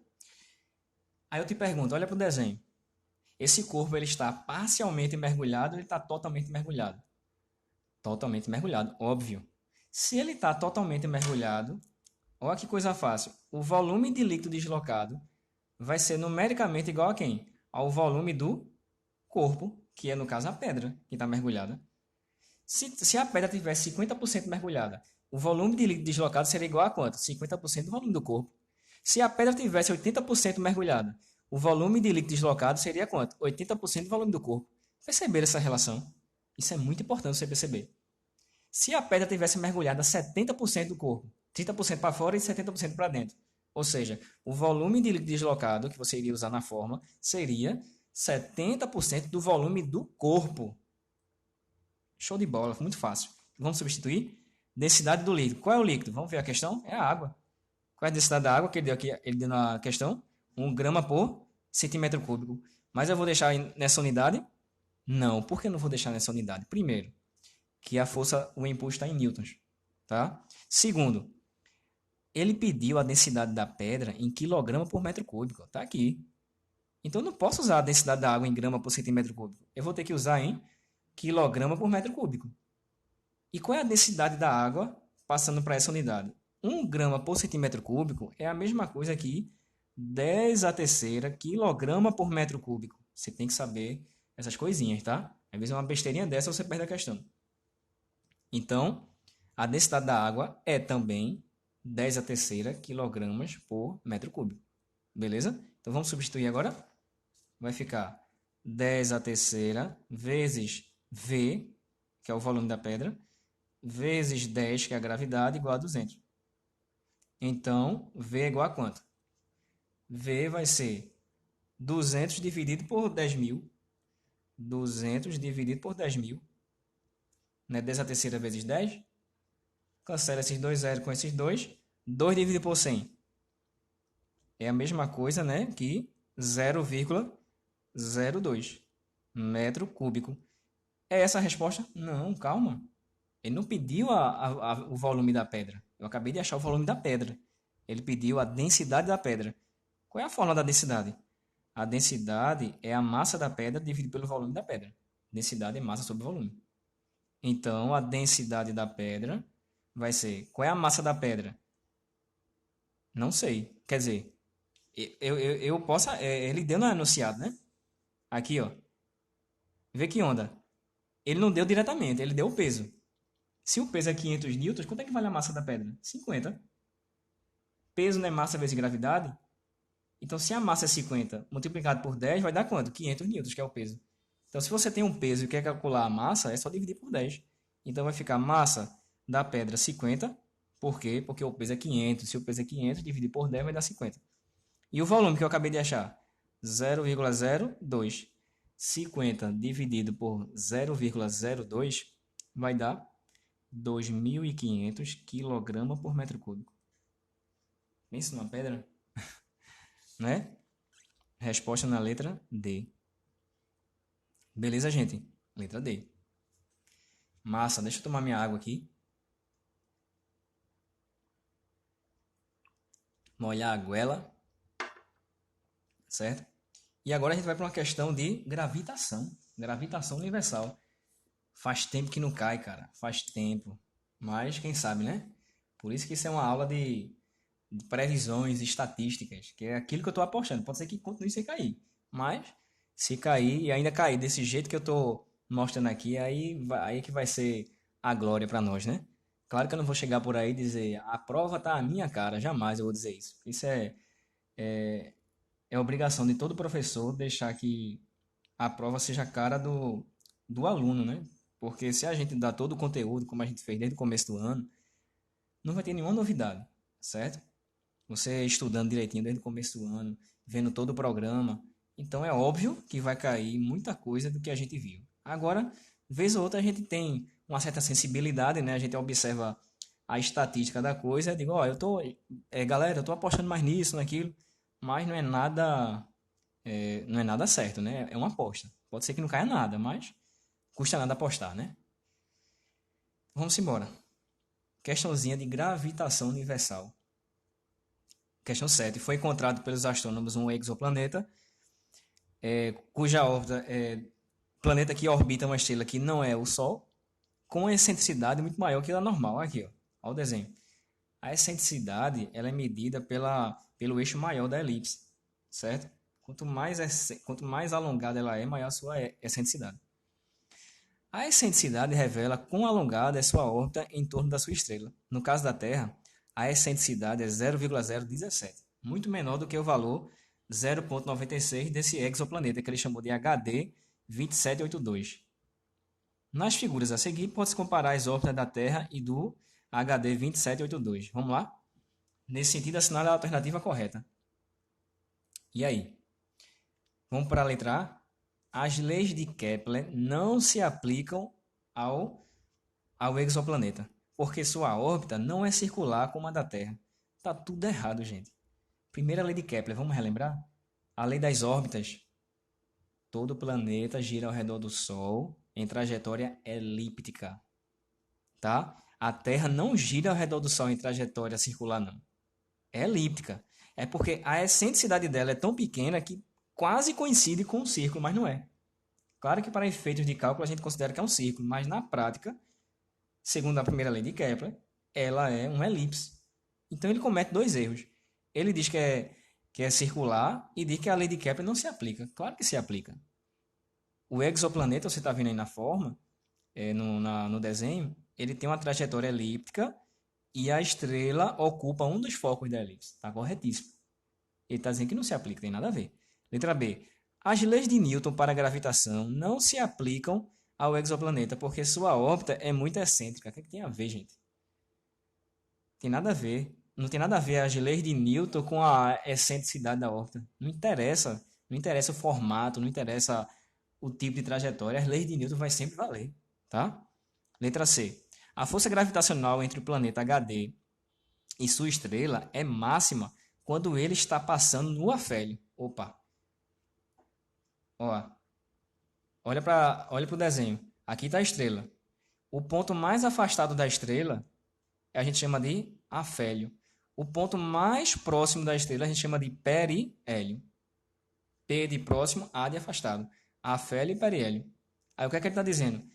Speaker 1: Aí eu te pergunto, olha para o desenho. Esse corpo ele está parcialmente mergulhado ou ele está totalmente mergulhado? Totalmente mergulhado, óbvio. Se ele está totalmente mergulhado, olha que coisa fácil. O volume de líquido deslocado vai ser numericamente igual a quem? Ao volume do corpo, que é no caso a pedra que está mergulhada. Se a pedra tivesse 50% mergulhada, o volume de líquido deslocado seria igual a quanto? 50% do volume do corpo. Se a pedra tivesse 80% mergulhada, o volume de líquido deslocado seria quanto? 80% do volume do corpo. Perceberam essa relação? Isso é muito importante você perceber. Se a pedra tivesse mergulhada 70% do corpo, 30% para fora e 70% para dentro. Ou seja, o volume de líquido deslocado que você iria usar na forma seria 70% do volume do corpo. Show de bola, muito fácil. Vamos substituir? Densidade do líquido. Qual é o líquido? Vamos ver a questão? É a água. Qual é a densidade da água que ele deu aqui? Ele deu na questão? 1 grama por centímetro cúbico. Mas eu vou deixar nessa unidade? Não. Por que eu não vou deixar nessa unidade? Primeiro, que a força, o impulso está em newtons. Tá? Segundo, ele pediu a densidade da pedra em quilograma por metro cúbico. Está aqui. Então, eu não posso usar a densidade da água em grama por centímetro cúbico. Eu vou ter que usar em quilograma por metro cúbico. E qual é a densidade da água passando para essa unidade? 1 grama por centímetro cúbico é a mesma coisa que 10 a terceira quilograma por metro cúbico. Você tem que saber essas coisinhas, tá? Às vezes uma besteirinha dessa você perde a questão. Então, a densidade da água é também 10 a terceira quilogramas por metro cúbico. Beleza? Então vamos substituir agora. Vai ficar 10 a terceira vezes V, que é o volume da pedra, vezes 10, que é a gravidade, igual a 200. Então, V é igual a quanto? V vai ser 200 dividido por 10.000. 200 dividido por 10.000. Né? 10 a terceira vezes 10. Cancela esses dois zeros com esses dois. 2 dividido por 100. É a mesma coisa, né, que 0,02 metro cúbico. É essa a resposta? Não, calma. Ele não pediu o volume da pedra. Eu acabei de achar o volume da pedra. Ele pediu a densidade da pedra. Qual é a fórmula da densidade? A densidade é a massa da pedra dividido pelo volume da pedra. Densidade é massa sobre volume. Então, a densidade da pedra vai ser... Qual é a massa da pedra? Não sei. Quer dizer, eu posso... ele deu no enunciado, né? Aqui, ó. Vê que onda. Ele não deu diretamente, ele deu o peso. Se o peso é 500 newtons, quanto é que vale a massa da pedra? 50. Peso não é massa vezes gravidade? Então, se a massa é 50 multiplicado por 10, vai dar quanto? 500 newtons, que é o peso. Então, se você tem um peso e quer calcular a massa, é só dividir por 10. Então, vai ficar massa da pedra 50. Por quê? Porque o peso é 500. Se o peso é 500, dividir por 10 vai dar 50. E o volume que eu acabei de achar? 0,02. 50 dividido por 0,02 vai dar 2.500 kg por metro cúbico. Pensa numa pedra, né? Resposta na letra D. Beleza, gente? Letra D. Massa, deixa eu tomar minha água aqui. Molhar a goela. Certo? E agora a gente vai para uma questão de gravitação. Gravitação universal. Faz tempo que não cai, cara. Faz tempo. Mas quem sabe, né? Por isso que isso é uma aula de previsões estatísticas, que é aquilo que eu estou apostando. Pode ser que continue sem cair. Mas se cair e ainda cair desse jeito que eu estou mostrando aqui, aí é que vai ser a glória para nós, né? Claro que eu não vou chegar por aí e dizer a prova tá à minha cara. Jamais eu vou dizer isso. Isso é obrigação de todo professor deixar que a prova seja a cara do aluno, né? Porque se a gente dá todo o conteúdo, como a gente fez desde o começo do ano, não vai ter nenhuma novidade, certo? Você estudando direitinho desde o começo do ano, vendo todo o programa, então é óbvio que vai cair muita coisa do que a gente viu. Agora, vez ou outra a gente tem uma certa sensibilidade, né? A gente observa a estatística da coisa, e digo, ó, galera, eu tô apostando mais nisso, naquilo, mas não é nada certo, né? É uma aposta. Pode ser que não caia nada, mas custa nada apostar, né? Vamos embora. Questãozinha de gravitação universal. Questão 7. Foi encontrado pelos astrônomos um exoplaneta, cuja órbita planeta que orbita uma estrela que não é o Sol, com excentricidade muito maior que a normal. Aqui, ó. Olha o desenho. A excentricidade ela é medida pelo eixo maior da elipse, certo? Quanto mais alongada ela é, maior a sua excentricidade. A excentricidade revela quão alongada é sua órbita em torno da sua estrela. No caso da Terra, a excentricidade é 0,017, muito menor do que o valor 0,96 desse exoplaneta que ele chamou de HD 2782. Nas figuras a seguir, pode-se comparar as órbitas da Terra e do HD 2782. Vamos lá? Nesse sentido, assinale a alternativa correta. E aí? Vamos para a letra A? As leis de Kepler não se aplicam ao exoplaneta, porque sua órbita não é circular como a da Terra. Tá tudo errado, gente. Primeira lei de Kepler, vamos relembrar? A lei das órbitas. Todo planeta gira ao redor do Sol em trajetória elíptica, tá? A Terra não gira ao redor do Sol em trajetória circular, não. É elíptica. É porque a excentricidade dela é tão pequena que quase coincide com um círculo, mas não é. Claro que para efeitos de cálculo a gente considera que é um círculo, mas na prática, segundo a primeira lei de Kepler, ela é uma elipse. Então ele comete dois erros. Ele diz que é circular e diz que a lei de Kepler não se aplica. Claro que se aplica. O exoplaneta, você está vendo aí na forma, no desenho, ele tem uma trajetória elíptica e a estrela ocupa um dos focos da elipse. Está corretíssimo. Ele está dizendo que não se aplica, tem nada a ver. Letra B. As leis de Newton para a gravitação não se aplicam ao exoplaneta porque sua órbita é muito excêntrica. O que tem a ver, gente? Tem nada a ver. Não tem nada a ver as leis de Newton com a excentricidade da órbita. Não interessa. Não interessa o formato, não interessa o tipo de trajetória. As leis de Newton vai sempre valer, tá? Letra C. A força gravitacional entre o planeta HD e sua estrela é máxima quando ele está passando no afélio. Opa. Ó, olha para o desenho. Aqui está a estrela. O ponto mais afastado da estrela a gente chama de afélio. O ponto mais próximo da estrela a gente chama de periélio. P de próximo, A de afastado. Afélio e periélio. Aí o que é que ele está dizendo?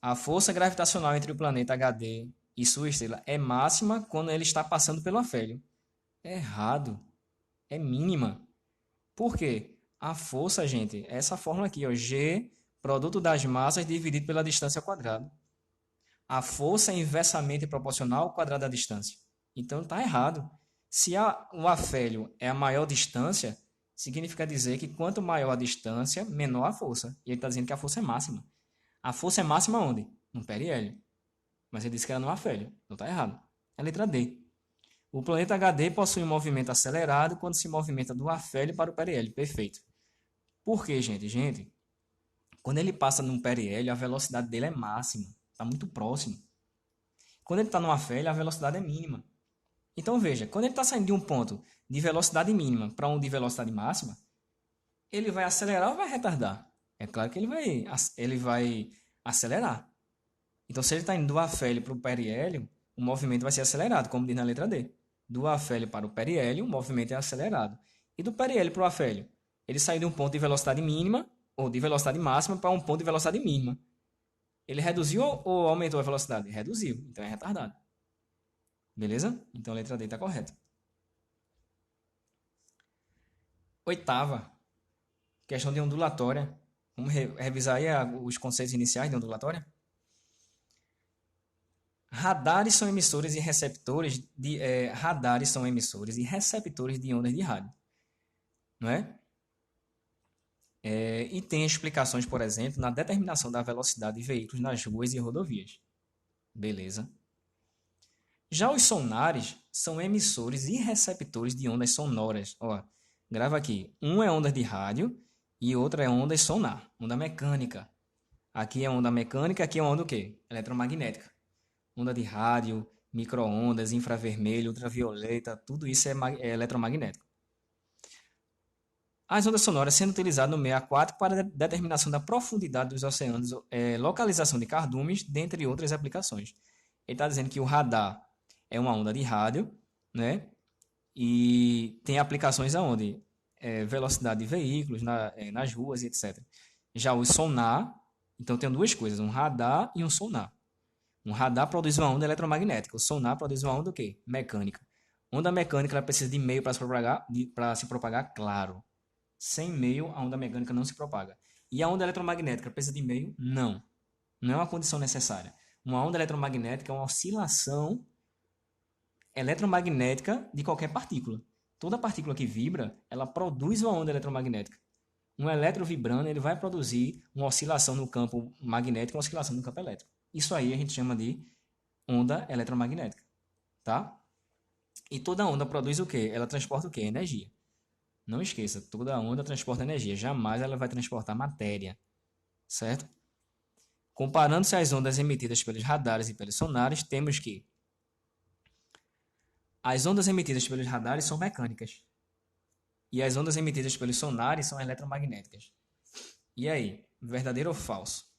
Speaker 1: A força gravitacional entre o planeta HD e sua estrela é máxima quando ele está passando pelo afélio. É errado. É mínima. Por quê? A força, gente, é essa fórmula aqui, ó, G, produto das massas dividido pela distância ao quadrado. A força é inversamente proporcional ao quadrado da distância. Então está errado. Se o afélio é a maior distância, significa dizer que quanto maior a distância, menor a força. E ele está dizendo que a força é máxima. A força é máxima onde? No periélio. Mas ele disse que era no afélio. Então está errado. É a letra D. O planeta HD possui um movimento acelerado quando se movimenta do afélio para o periélio. Perfeito. Por quê, gente? Gente, quando ele passa num periélio, a velocidade dele é máxima. Está muito próximo. Quando ele está numa afélio, a velocidade é mínima. Então veja, quando ele está saindo de um ponto de velocidade mínima para um de velocidade máxima, ele vai acelerar ou vai retardar? É claro que ele vai acelerar. Então, se ele está indo do afélio para o periélio, o movimento vai ser acelerado, como diz na letra D. Do afélio para o periélio, o movimento é acelerado. E do periélio para o afélio? Ele saiu de um ponto de velocidade mínima, ou de velocidade máxima, para um ponto de velocidade mínima. Ele reduziu ou aumentou a velocidade? Reduziu, então é retardado. Beleza? Então a letra D está correta. Oitava, questão de ondulatória. Vamos revisar aí os conceitos iniciais de ondulatória? Radares são emissores e receptores de ondas de rádio, não é? E tem explicações, por exemplo, na determinação da velocidade de veículos nas ruas e rodovias. Beleza. Já os sonares são emissores e receptores de ondas sonoras. Ó, grava aqui. Um é ondas de rádio e outra é ondas sonar, onda mecânica. Aqui é onda mecânica, aqui é onda o quê? Eletromagnética. Onda de rádio, micro-ondas, infravermelho, ultravioleta, tudo isso é eletromagnético. As ondas sonoras sendo utilizadas no meio aquático para determinação da profundidade dos oceanos, localização de cardumes, dentre outras aplicações. Ele está dizendo que o radar é uma onda de rádio, né? E tem aplicações aonde? Velocidade de veículos, nas ruas e etc. Já o sonar, então tem duas coisas, um radar e um sonar. Um radar produz uma onda eletromagnética. O sonar produz uma onda o quê? Mecânica. Onda mecânica ela precisa de meio para se propagar, claro. Sem meio, a onda mecânica não se propaga. E a onda eletromagnética precisa de meio? Não. Não é uma condição necessária. Uma onda eletromagnética é uma oscilação eletromagnética de qualquer partícula. Toda partícula que vibra, ela produz uma onda eletromagnética. Um elétron vibrando, ele vai produzir uma oscilação no campo magnético, uma oscilação no campo elétrico. Isso aí a gente chama de onda eletromagnética, tá? E toda onda produz o quê? Ela transporta o quê? Energia. Não esqueça, toda onda transporta energia, jamais ela vai transportar matéria, certo? Comparando-se às ondas emitidas pelos radares e pelos sonares, temos que as ondas emitidas pelos radares são mecânicas e as ondas emitidas pelos sonares são eletromagnéticas. E aí, verdadeiro ou falso?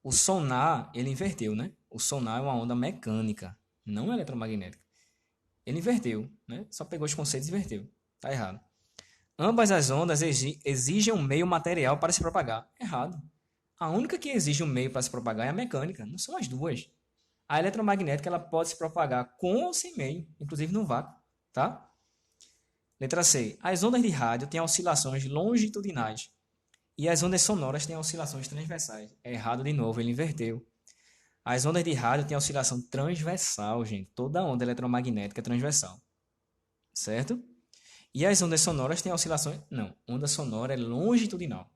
Speaker 1: O sonar, ele inverteu, né? O sonar é uma onda mecânica, não eletromagnética. Ele inverteu, né? Só pegou os conceitos e inverteu. Tá errado. Ambas as ondas exigem um meio material para se propagar. Errado. A única que exige um meio para se propagar é a mecânica, não são as duas. A eletromagnética ela pode se propagar com ou sem meio, inclusive no vácuo, tá? Letra C. As ondas de rádio têm oscilações longitudinais e as ondas sonoras têm oscilações transversais. É errado de novo, ele inverteu. As ondas de rádio têm oscilação transversal, gente. Toda onda eletromagnética é transversal. Certo? E as ondas sonoras têm oscilações... Não, onda sonora é longitudinal.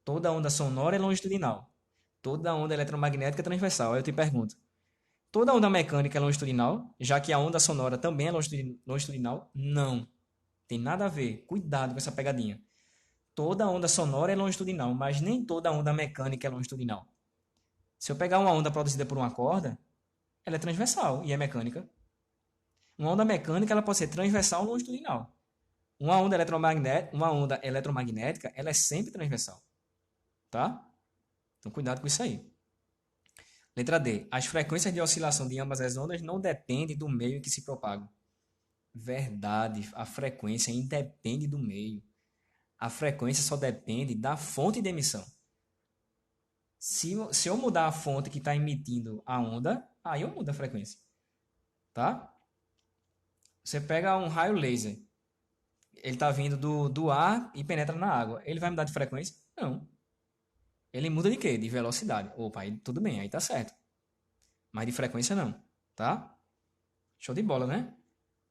Speaker 1: Toda onda sonora é longitudinal. Toda onda eletromagnética é transversal. Aí eu te pergunto, toda onda mecânica é longitudinal, já que a onda sonora também é longitudinal? Não. Tem nada a ver. Cuidado com essa pegadinha. Toda onda sonora é longitudinal, mas nem toda onda mecânica é longitudinal. Se eu pegar uma onda produzida por uma corda, ela é transversal e é mecânica. Uma onda mecânica ela pode ser transversal ou longitudinal. Uma onda eletromagnética, ela é sempre transversal. Tá? Então, cuidado com isso aí. Letra D. As frequências de oscilação de ambas as ondas não dependem do meio em que se propagam. Verdade. A frequência independe do meio. A frequência só depende da fonte de emissão. Se eu mudar a fonte que está emitindo a onda, aí eu mudo a frequência. Tá? Você pega um raio laser. Ele está vindo do ar e penetra na água. Ele vai mudar de frequência? Não. Ele muda de quê? De velocidade. Opa, aí tudo bem, aí tá certo. Mas de frequência não. Tá? Show de bola, né?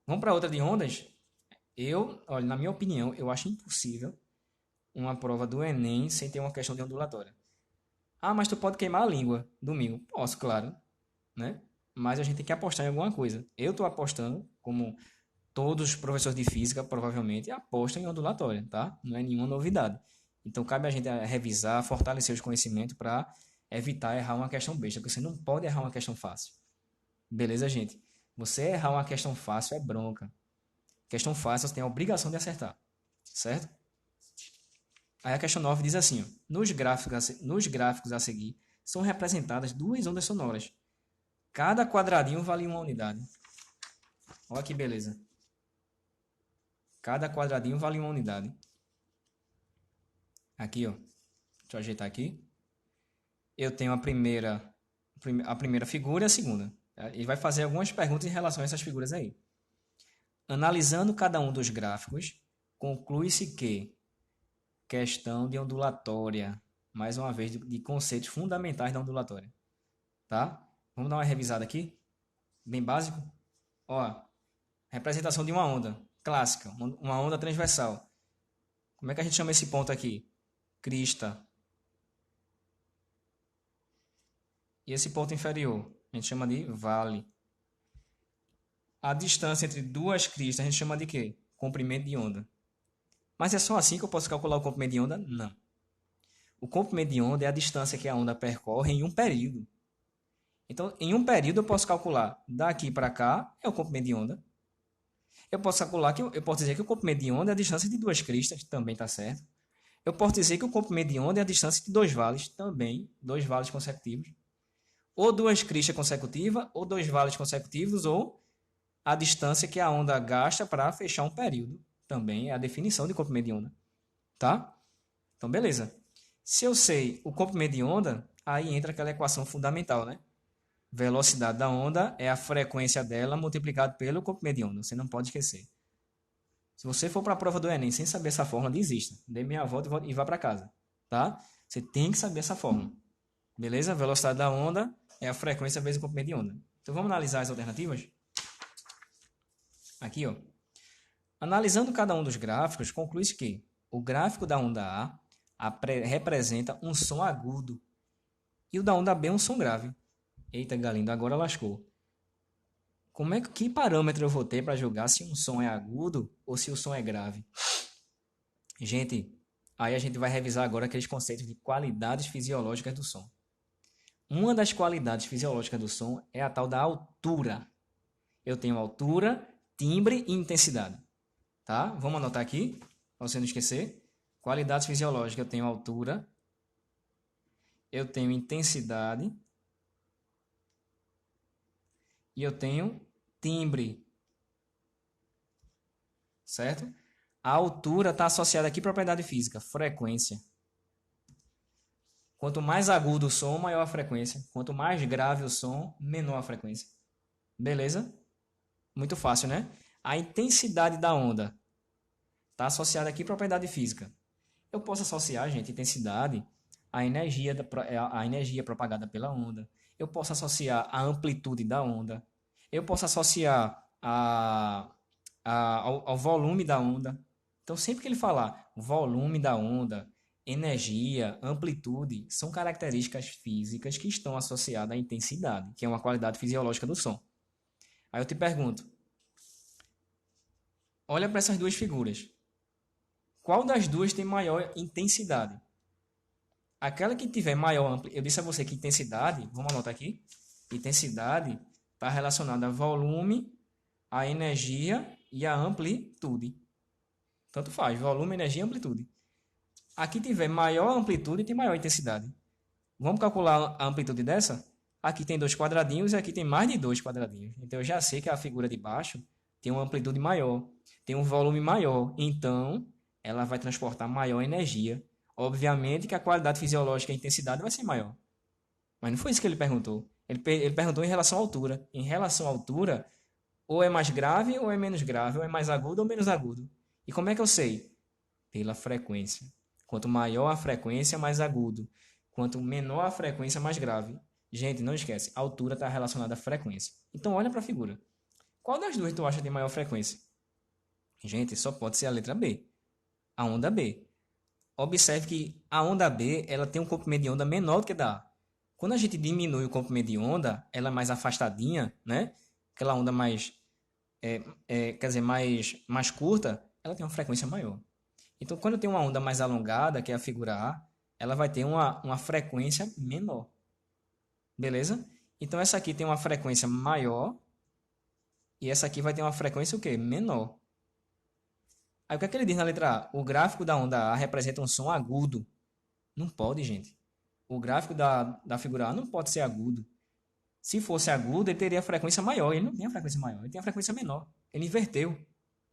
Speaker 1: Vamos para outra de ondas? Olha, na minha opinião, eu acho impossível uma prova do Enem sem ter uma questão de ondulatória. Ah, mas tu pode queimar a língua domingo. Posso, claro, né? Mas a gente tem que apostar em alguma coisa. Eu estou apostando, como todos os professores de física provavelmente apostam em ondulatória, tá? Não é nenhuma novidade. Então cabe a gente revisar, fortalecer os conhecimentos para evitar errar uma questão besta, porque você não pode errar uma questão fácil. Beleza, gente? Você errar uma questão fácil é bronca. Questão fácil você tem a obrigação de acertar, certo? Aí a questão 9 diz assim, ó, nos gráficos a seguir são representadas duas ondas sonoras. Cada quadradinho vale uma unidade. Olha que beleza. Cada quadradinho vale uma unidade. Aqui, ó. Deixa eu ajeitar aqui. Eu tenho a primeira figura e a segunda. Ele vai fazer algumas perguntas em relação a essas figuras aí. Analisando cada um dos gráficos, conclui-se que questão de ondulatória. Mais uma vez, de conceitos fundamentais da ondulatória. Tá? Vamos dar uma revisada aqui? Bem básico. Ó, representação de uma onda clássica, uma onda transversal. Como é que a gente chama esse ponto aqui? Crista. E esse ponto inferior, a gente chama de vale. A distância entre duas cristas, a gente chama de quê? Comprimento de onda. Mas é só assim que eu posso calcular o comprimento de onda? Não. O comprimento de onda é a distância que a onda percorre em um período. Então, em um período eu posso calcular daqui para cá é o comprimento de onda. Eu posso dizer que o comprimento de onda é a distância de duas cristas, também está certo. Eu posso dizer que o comprimento de onda é a distância de dois vales, também, dois vales consecutivos. Ou duas cristas consecutivas, ou dois vales consecutivos, ou a distância que a onda gasta para fechar um período. Também é a definição de comprimento de onda. Tá? Então, beleza. Se eu sei o comprimento de onda, aí entra aquela equação fundamental, né? Velocidade da onda é a frequência dela multiplicado pelo comprimento de onda. Você não pode esquecer. Se você for para a prova do Enem sem saber essa fórmula, desista. Dê meia volta e vá para casa. Tá? Você tem que saber essa fórmula. Beleza? Velocidade da onda é a frequência vezes o comprimento de onda. Então vamos analisar as alternativas? Aqui, ó. Analisando cada um dos gráficos, conclui-se que o gráfico da onda A representa um som agudo e o da onda B um som grave. Eita, Galindo, agora lascou. Que parâmetro eu vou ter para julgar se um som é agudo ou se o som é grave? Gente, aí a gente vai revisar agora aqueles conceitos de qualidades fisiológicas do som. Uma das qualidades fisiológicas do som é a tal da altura. Eu tenho altura, timbre e intensidade. Tá? Vamos anotar aqui, para você não esquecer. Qualidades fisiológicas, eu tenho altura, eu tenho intensidade e eu tenho timbre. Certo? A altura está associada aqui à propriedade física, frequência. Quanto mais agudo o som, maior a frequência. Quanto mais grave o som, menor a frequência. Beleza? Muito fácil, né? A intensidade da onda está associada aqui à propriedade física. Eu posso associar, gente, intensidade à energia propagada pela onda. Eu posso associar a amplitude da onda. Eu posso associar ao volume da onda. Então, sempre que ele falar volume da onda, energia, amplitude, são características físicas que estão associadas à intensidade, que é uma qualidade fisiológica do som. Aí eu te pergunto, olha para essas duas figuras. Qual das duas tem maior intensidade? Aquela que tiver maior amplitude, eu disse a você que intensidade, vamos anotar aqui, intensidade está relacionada a volume, a energia e a amplitude. Tanto faz, volume, energia e amplitude. Aqui tiver maior amplitude tem maior intensidade. Vamos calcular a amplitude dessa? Aqui tem dois quadradinhos e aqui tem mais de dois quadradinhos. Então eu já sei que a figura de baixo tem uma amplitude maior, tem um volume maior. Então ela vai transportar maior energia. Obviamente que a qualidade fisiológica e a intensidade vai ser maior. Mas não foi isso que ele perguntou. Ele perguntou em relação à altura. Em relação à altura, ou é mais grave ou é menos grave, ou é mais agudo ou menos agudo. E como é que eu sei? Pela frequência. Quanto maior a frequência, mais agudo. Quanto menor a frequência, mais grave. Gente, não esquece, a altura está relacionada à frequência. Então olha para a figura. Qual das duas tu acha que tem maior frequência? Gente, só pode ser a letra B. A onda B. Observe que a onda B ela tem um comprimento de onda menor do que a da A. Quando a gente diminui o comprimento de onda, ela é mais afastadinha, né? Aquela onda mais, quer dizer, mais curta, ela tem uma frequência maior. Então, quando eu tenho uma onda mais alongada, que é a figura A, ela vai ter uma frequência menor. Beleza? Então, essa aqui tem uma frequência maior e essa aqui vai ter uma frequência o quê? Menor. Aí, o que é que ele diz na letra A? O gráfico da onda A representa um som agudo. Não pode, gente. O gráfico da figura A não pode ser agudo. Se fosse agudo, ele teria a frequência maior. Ele não tem a frequência maior, ele tem a frequência menor. Ele inverteu,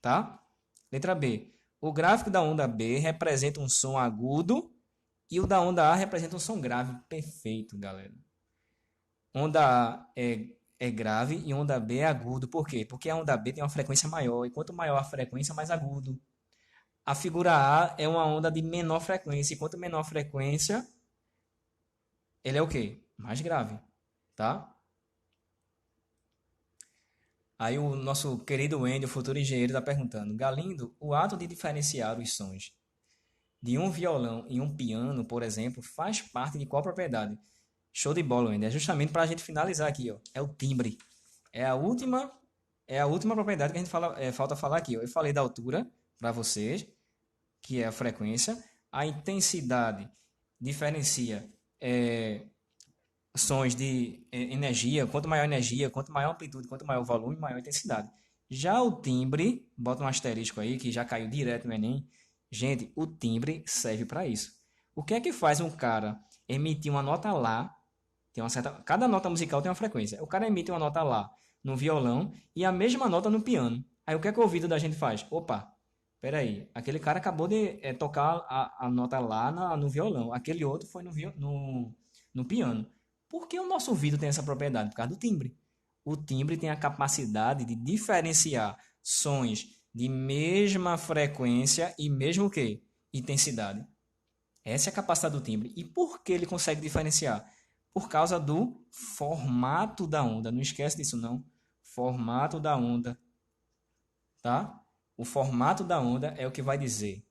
Speaker 1: tá? Letra B. O gráfico da onda B representa um som agudo e o da onda A representa um som grave. Perfeito, galera. Onda A é grave e onda B é agudo. Por quê? Porque a onda B tem uma frequência maior e quanto maior a frequência, mais agudo. A figura A é uma onda de menor frequência e quanto menor a frequência, ele é o quê? Mais grave, tá? Aí o nosso querido Wendel, futuro engenheiro, está perguntando: Galindo, o ato de diferenciar os sons de um violão e um piano, por exemplo, faz parte de qual propriedade? Show de bola, Wendel. É justamente para a gente finalizar aqui, ó. É o timbre. É a última, é a última propriedade que a gente falta falar aqui. Ó. Eu falei da altura para vocês, que é a frequência. A intensidade diferencia sons de energia, quanto maior amplitude, quanto maior volume, maior intensidade. Já o timbre, bota um asterisco aí que já caiu direto no Enem. Gente, o timbre serve para isso. O que é que faz um cara emitir uma nota lá? Cada nota musical tem uma frequência. O cara emite uma nota lá no violão e a mesma nota no piano. Aí o que é que o ouvido da gente faz? Opa, peraí, aquele cara acabou de tocar a nota lá no violão, aquele outro foi no piano. Por que o nosso ouvido tem essa propriedade? Por causa do timbre. O timbre tem a capacidade de diferenciar sons de mesma frequência e mesmo o quê? Intensidade. Essa é a capacidade do timbre. E por que ele consegue diferenciar? Por causa do formato da onda. Não esquece disso não. Formato da onda. Tá? O formato da onda é o que vai dizer.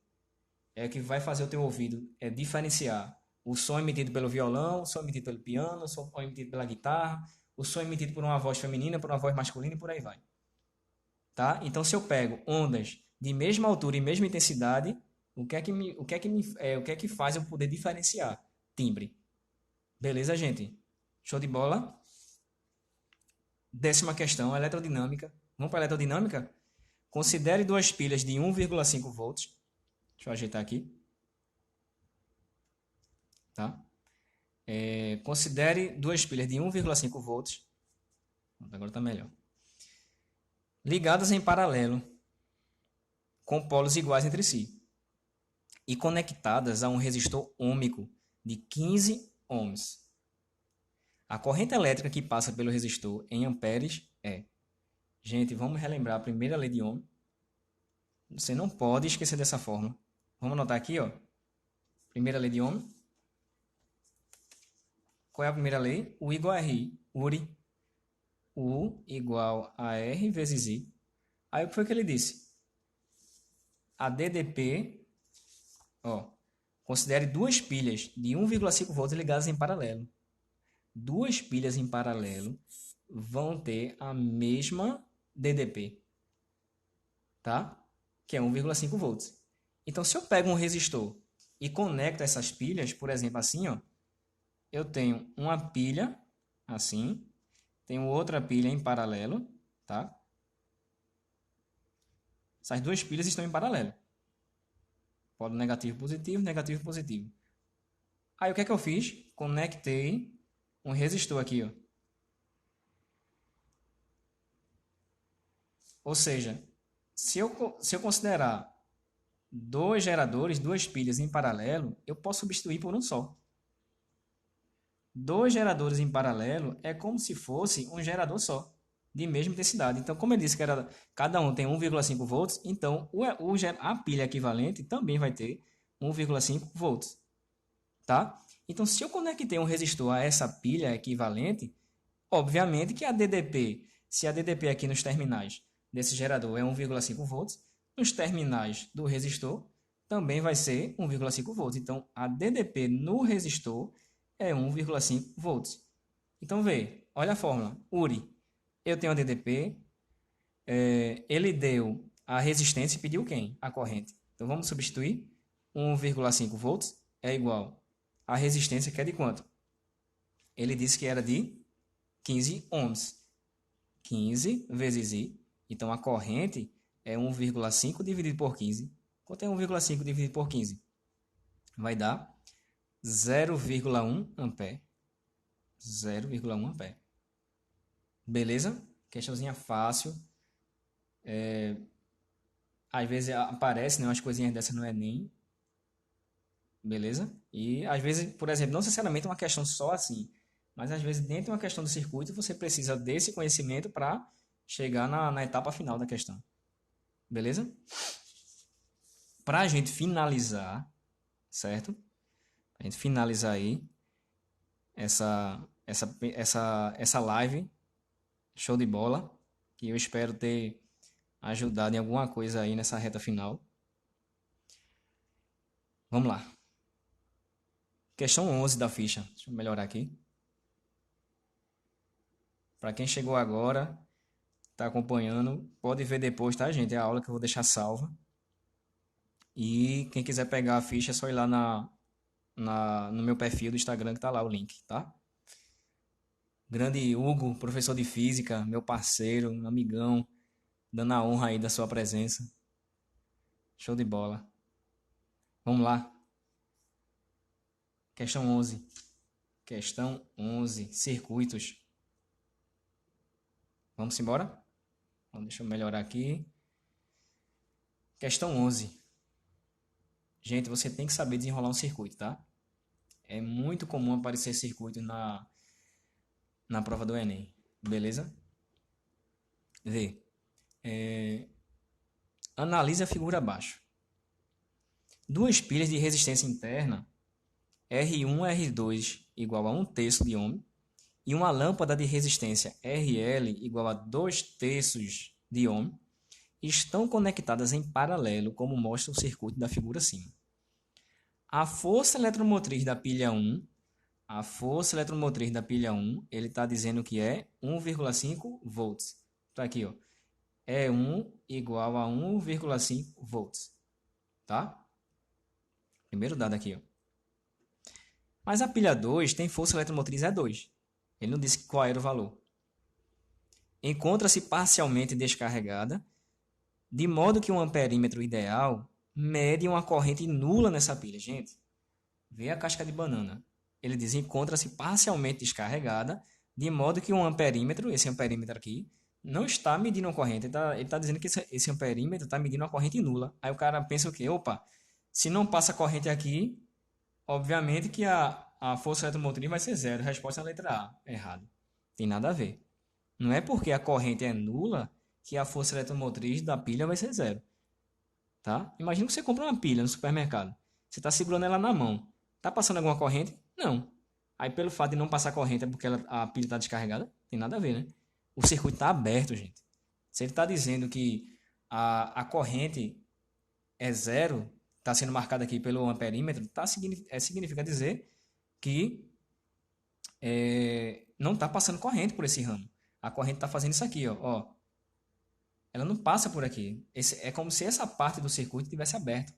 Speaker 1: É o que vai fazer o teu ouvido diferenciar o som emitido pelo violão, o som emitido pelo piano, o som emitido pela guitarra, o som emitido por uma voz feminina, por uma voz masculina e por aí vai. Tá? Então, se eu pego ondas de mesma altura e mesma intensidade, o que é que faz eu poder diferenciar? Timbre. Beleza, gente? Show de bola? 10ª questão, eletrodinâmica. Vamos para a eletrodinâmica? Considere duas pilhas de 1,5 volts. Deixa eu ajeitar aqui. Tá? Considere duas pilhas de 1,5 volts. Agora está melhor. Ligadas em paralelo, com polos iguais entre si, e conectadas a um resistor ôhmico de 15 ohms. A corrente elétrica que passa pelo resistor em amperes é... Gente, vamos relembrar a primeira lei de Ohm. Você não pode esquecer dessa fórmula. Vamos anotar aqui, ó. Primeira lei de Ohm. Qual é a primeira lei? U igual a RI. URI. U igual a R vezes I. Aí o que foi que ele disse? A DDP, ó, considere duas pilhas de 1,5 volts ligadas em paralelo. Duas pilhas em paralelo vão ter a mesma DDP, tá? Que é 1,5 volts. Então, se eu pego um resistor e conecto essas pilhas, por exemplo, assim, ó, eu tenho uma pilha assim, tenho outra pilha em paralelo, tá? Essas duas pilhas estão em paralelo. Polo negativo, positivo, positivo. Aí o que é que eu fiz? Conectei um resistor aqui, ó. Ou seja, se eu considerar dois geradores, duas pilhas em paralelo, eu posso substituir por um só. Dois geradores em paralelo é como se fosse um gerador só, de mesma intensidade. Então, como eu disse que cada um tem 1,5 volts, então a pilha equivalente também vai ter 1,5 volts, tá? Então, se eu conectei um resistor a essa pilha equivalente, obviamente que se a DDP aqui nos terminais desse gerador é 1,5 volts, nos terminais do resistor também vai ser 1,5 volts. Então, a DDP no resistor é 1,5 volts. Então, vê, olha a fórmula. URI, eu tenho a DDP, ele deu a resistência e pediu quem? A corrente. Então, vamos substituir. 1,5 volts é igual a resistência, que é de quanto? Ele disse que era de 15 ohms. 15 vezes I. Então, a corrente é 1,5 dividido por 15. Quanto é 1,5 dividido por 15? Vai dar 0,1 ampere. 0,1 ampere. Beleza? Questãozinha fácil. Às vezes aparece, né, umas coisinhas dessa no Enem. Beleza? E às vezes, por exemplo, não necessariamente uma questão só assim, mas às vezes dentro de uma questão do circuito você precisa desse conhecimento para chegar na etapa final da questão. Beleza? Para a gente finalizar, certo? A gente finalizar aí essa live, show de bola, que eu espero ter ajudado em alguma coisa aí nessa reta final. Vamos lá. Questão 11 da ficha. Deixa eu melhorar aqui. Para quem chegou agora, está acompanhando, pode ver depois, tá, gente? É a aula que eu vou deixar salva. E quem quiser pegar a ficha é só ir lá no meu perfil do Instagram que tá lá o link, tá? Grande Hugo, professor de física, meu parceiro, amigão, dando a honra aí da sua presença. Show de bola. Vamos lá. Questão 11. Questão 11. Circuitos. Vamos embora? Então, deixa eu melhorar aqui. Questão 11. Gente, você tem que saber desenrolar um circuito, tá? É muito comum aparecer circuito na prova do Enem. Beleza? Vê. Analise a figura abaixo. Duas pilhas de resistência interna R1 e R2 igual a 1/3 de ohm e uma lâmpada de resistência RL igual a 2/3 de ohm estão conectadas em paralelo, como mostra o circuito da figura acima. A força eletromotriz da pilha 1, ele está dizendo que é 1,5 volts. Está aqui, ó. E1 igual a 1,5 volts. Tá? Primeiro dado aqui, ó. Mas a pilha 2 tem força eletromotriz E2. Ele não disse qual era o valor. Encontra-se parcialmente descarregada, de modo que um amperímetro ideal mede uma corrente nula nessa pilha. Gente, vê a casca de banana. Ele diz encontra-se parcialmente descarregada, de modo que um amperímetro, esse amperímetro aqui, não está medindo uma corrente. Ele está dizendo que esse amperímetro está medindo uma corrente nula. Aí o cara pensa o quê? Opa, se não passa corrente aqui, obviamente que a força eletromotriz vai ser zero. A resposta é a letra A. Errado. Tem nada a ver. Não é porque a corrente é nula que a força eletromotriz da pilha vai ser zero. Tá? Imagina que você compra uma pilha no supermercado. Você está segurando ela na mão. Está passando alguma corrente? Não. Aí pelo fato de não passar corrente é porque a pilha está descarregada? Tem nada a ver, né? O circuito está aberto, gente. Se ele está dizendo que a corrente é zero, está sendo marcada aqui pelo amperímetro, significa dizer que não está passando corrente por esse ramo. A corrente está fazendo isso aqui, ó. Ela não passa por aqui. É como se essa parte do circuito tivesse aberto.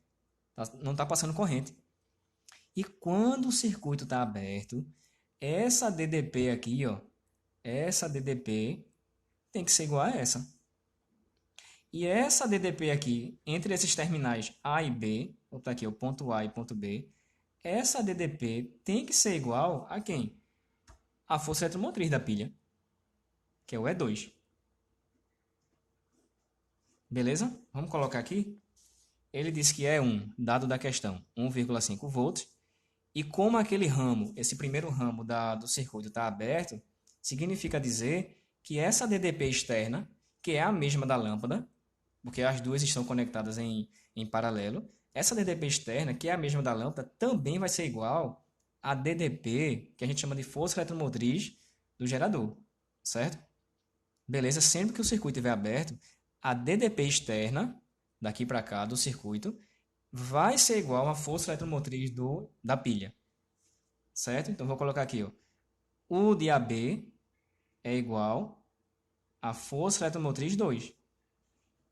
Speaker 1: Não está passando corrente. E quando o circuito está aberto, essa DDP aqui, ó, essa DDP tem que ser igual a essa. E essa DDP aqui, entre esses terminais A e B, vou botar aqui o ponto A e ponto B, essa DDP tem que ser igual a quem? A força eletromotriz da pilha, que é o E2. Beleza? Vamos colocar aqui. Ele diz que é 1, dado da questão, 1,5 volts. E como aquele ramo, esse primeiro ramo do circuito está aberto, significa dizer que essa DDP externa, que é a mesma da lâmpada, porque as duas estão conectadas em paralelo, essa DDP externa, que é a mesma da lâmpada, também vai ser igual a DDP, que a gente chama de força eletromotriz do gerador, certo? Beleza? Sempre que o circuito estiver aberto, a DDP externa, daqui para cá, do circuito, vai ser igual à força eletromotriz da pilha, certo? Então, vou colocar aqui, ó. U de AB é igual à força eletromotriz 2.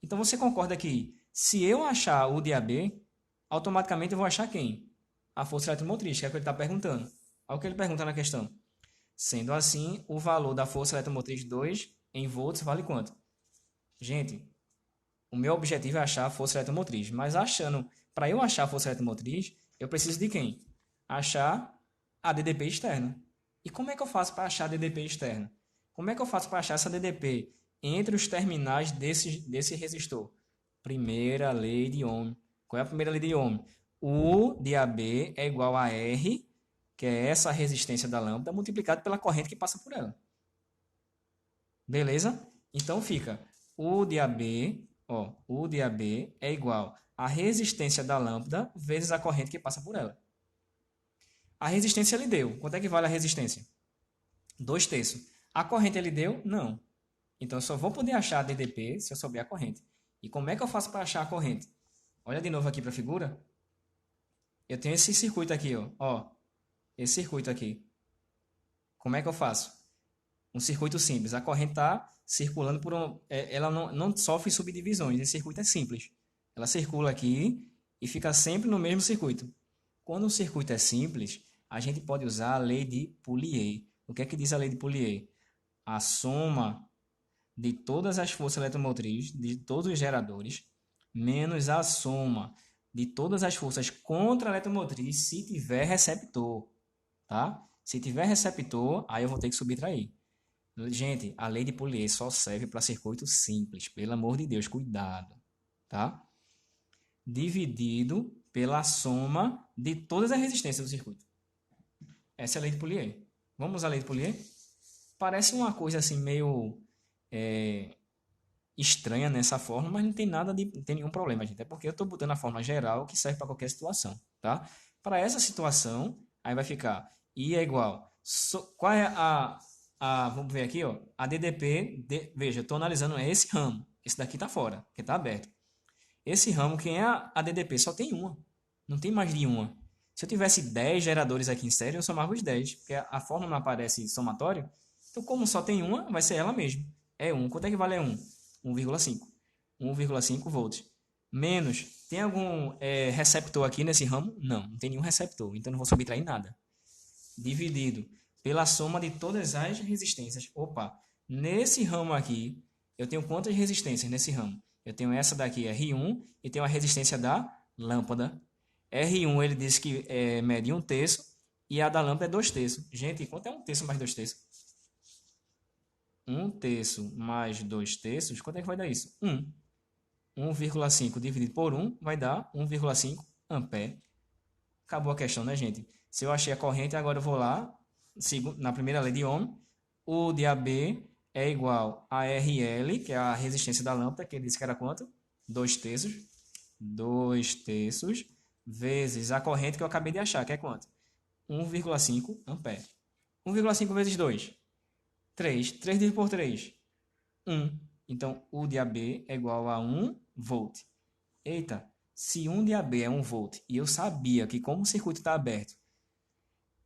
Speaker 1: Então, você concorda que se eu achar U de AB, automaticamente eu vou achar quem? A força eletromotriz, que é o que ele está perguntando. Olha o que ele pergunta na questão. Sendo assim, o valor da força eletromotriz 2 em volts vale quanto? Gente, o meu objetivo é achar a força eletromotriz, mas para eu achar a força eletromotriz, eu preciso de quem? Achar a DDP externa. E como é que eu faço para achar a DDP externa? Como é que eu faço para achar essa DDP entre os terminais desse resistor? Primeira lei de Ohm. Qual é a primeira lei de Ohm? U de AB é igual a R, que é essa resistência da lâmpada, multiplicado pela corrente que passa por ela. Beleza? Então fica U de AB, ó, U de AB é igual a resistência da lâmpada vezes a corrente que passa por ela. A resistência ele deu. Quanto é que vale a resistência? 2/3. A corrente ele deu? Não. Então eu só vou poder achar a DDP se eu souber a corrente. E como é que eu faço para achar a corrente? Olha de novo aqui para a figura. Eu tenho esse circuito aqui, ó. Esse circuito aqui. Como é que eu faço? Um circuito simples. A corrente está circulando por ela não sofre subdivisões. Esse circuito é simples. Ela circula aqui e fica sempre no mesmo circuito. Quando o circuito é simples, a gente pode usar a lei de Poulier. O que é que diz a lei de Poulier? A soma de todas as forças eletromotrizes de todos os geradores menos a soma de todas as forças contra a eletromotriz se tiver receptor, tá? Se tiver receptor, aí eu vou ter que subtrair. Gente, a lei de Poulier só serve para circuito simples, pelo amor de Deus, cuidado, tá? Dividido pela soma de todas as resistências do circuito. Essa é a lei de Poulier. Vamos usar a lei de Poulier? Parece uma coisa assim meio estranha nessa forma, mas não tem não tem nenhum problema, gente. É porque eu estou botando a forma geral que serve para qualquer situação, tá? Para essa situação, aí vai ficar I é igual. Qual é vamos ver aqui, ó, a DDP, veja, eu estou analisando esse ramo. Esse daqui está fora, que está aberto. Esse ramo, quem é a DDP? Só tem uma. Não tem mais de uma. Se eu tivesse 10 geradores aqui em série, eu somava os 10, porque a fórmula não aparece somatório. Então, como só tem uma, vai ser ela mesmo. É 1. Quanto é que vale 1? 1,5. 1,5 volts. Menos, tem algum receptor aqui nesse ramo? Não, não tem nenhum receptor. Então, não vou subtrair nada. Dividido pela soma de todas as resistências. Opa, nesse ramo aqui, eu tenho quantas resistências nesse ramo? Eu tenho essa daqui, R1, e tenho a resistência da lâmpada. R1 ele diz que mede 1/3 e a da lâmpada é 2/3. Gente, quanto é 1/3 mais 2/3? 1/3 mais 2/3, quanto é que vai dar isso? 1. 1,5 dividido por 1 vai dar 1,5 ampere. Acabou a questão, né, gente? Se eu achei a corrente, agora eu vou lá, na primeira lei de Ohm, U de AB é igual a RL, que é a resistência da lâmpada, que ele disse que era quanto? 2/3. 2/3 vezes a corrente que eu acabei de achar, que é quanto? 1,5 ampere. 1,5 vezes 2? 3. 3 dividido por 3? 1. Então, U de AB é igual a 1 volt. Eita, se 1 de AB é 1 volt e eu sabia que como o circuito está aberto,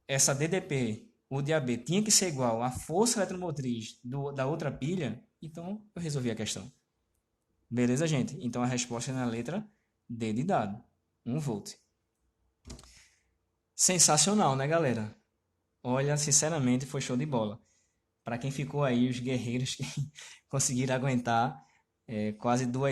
Speaker 1: essa DDP, U de AB, tinha que ser igual à força eletromotriz da outra pilha, então eu resolvi a questão. Beleza, gente? Então a resposta é na letra D de dado. 1 volt. Sensacional, né, galera? Olha, sinceramente, foi show de bola. Para quem ficou aí, os guerreiros que conseguiram aguentar quase 2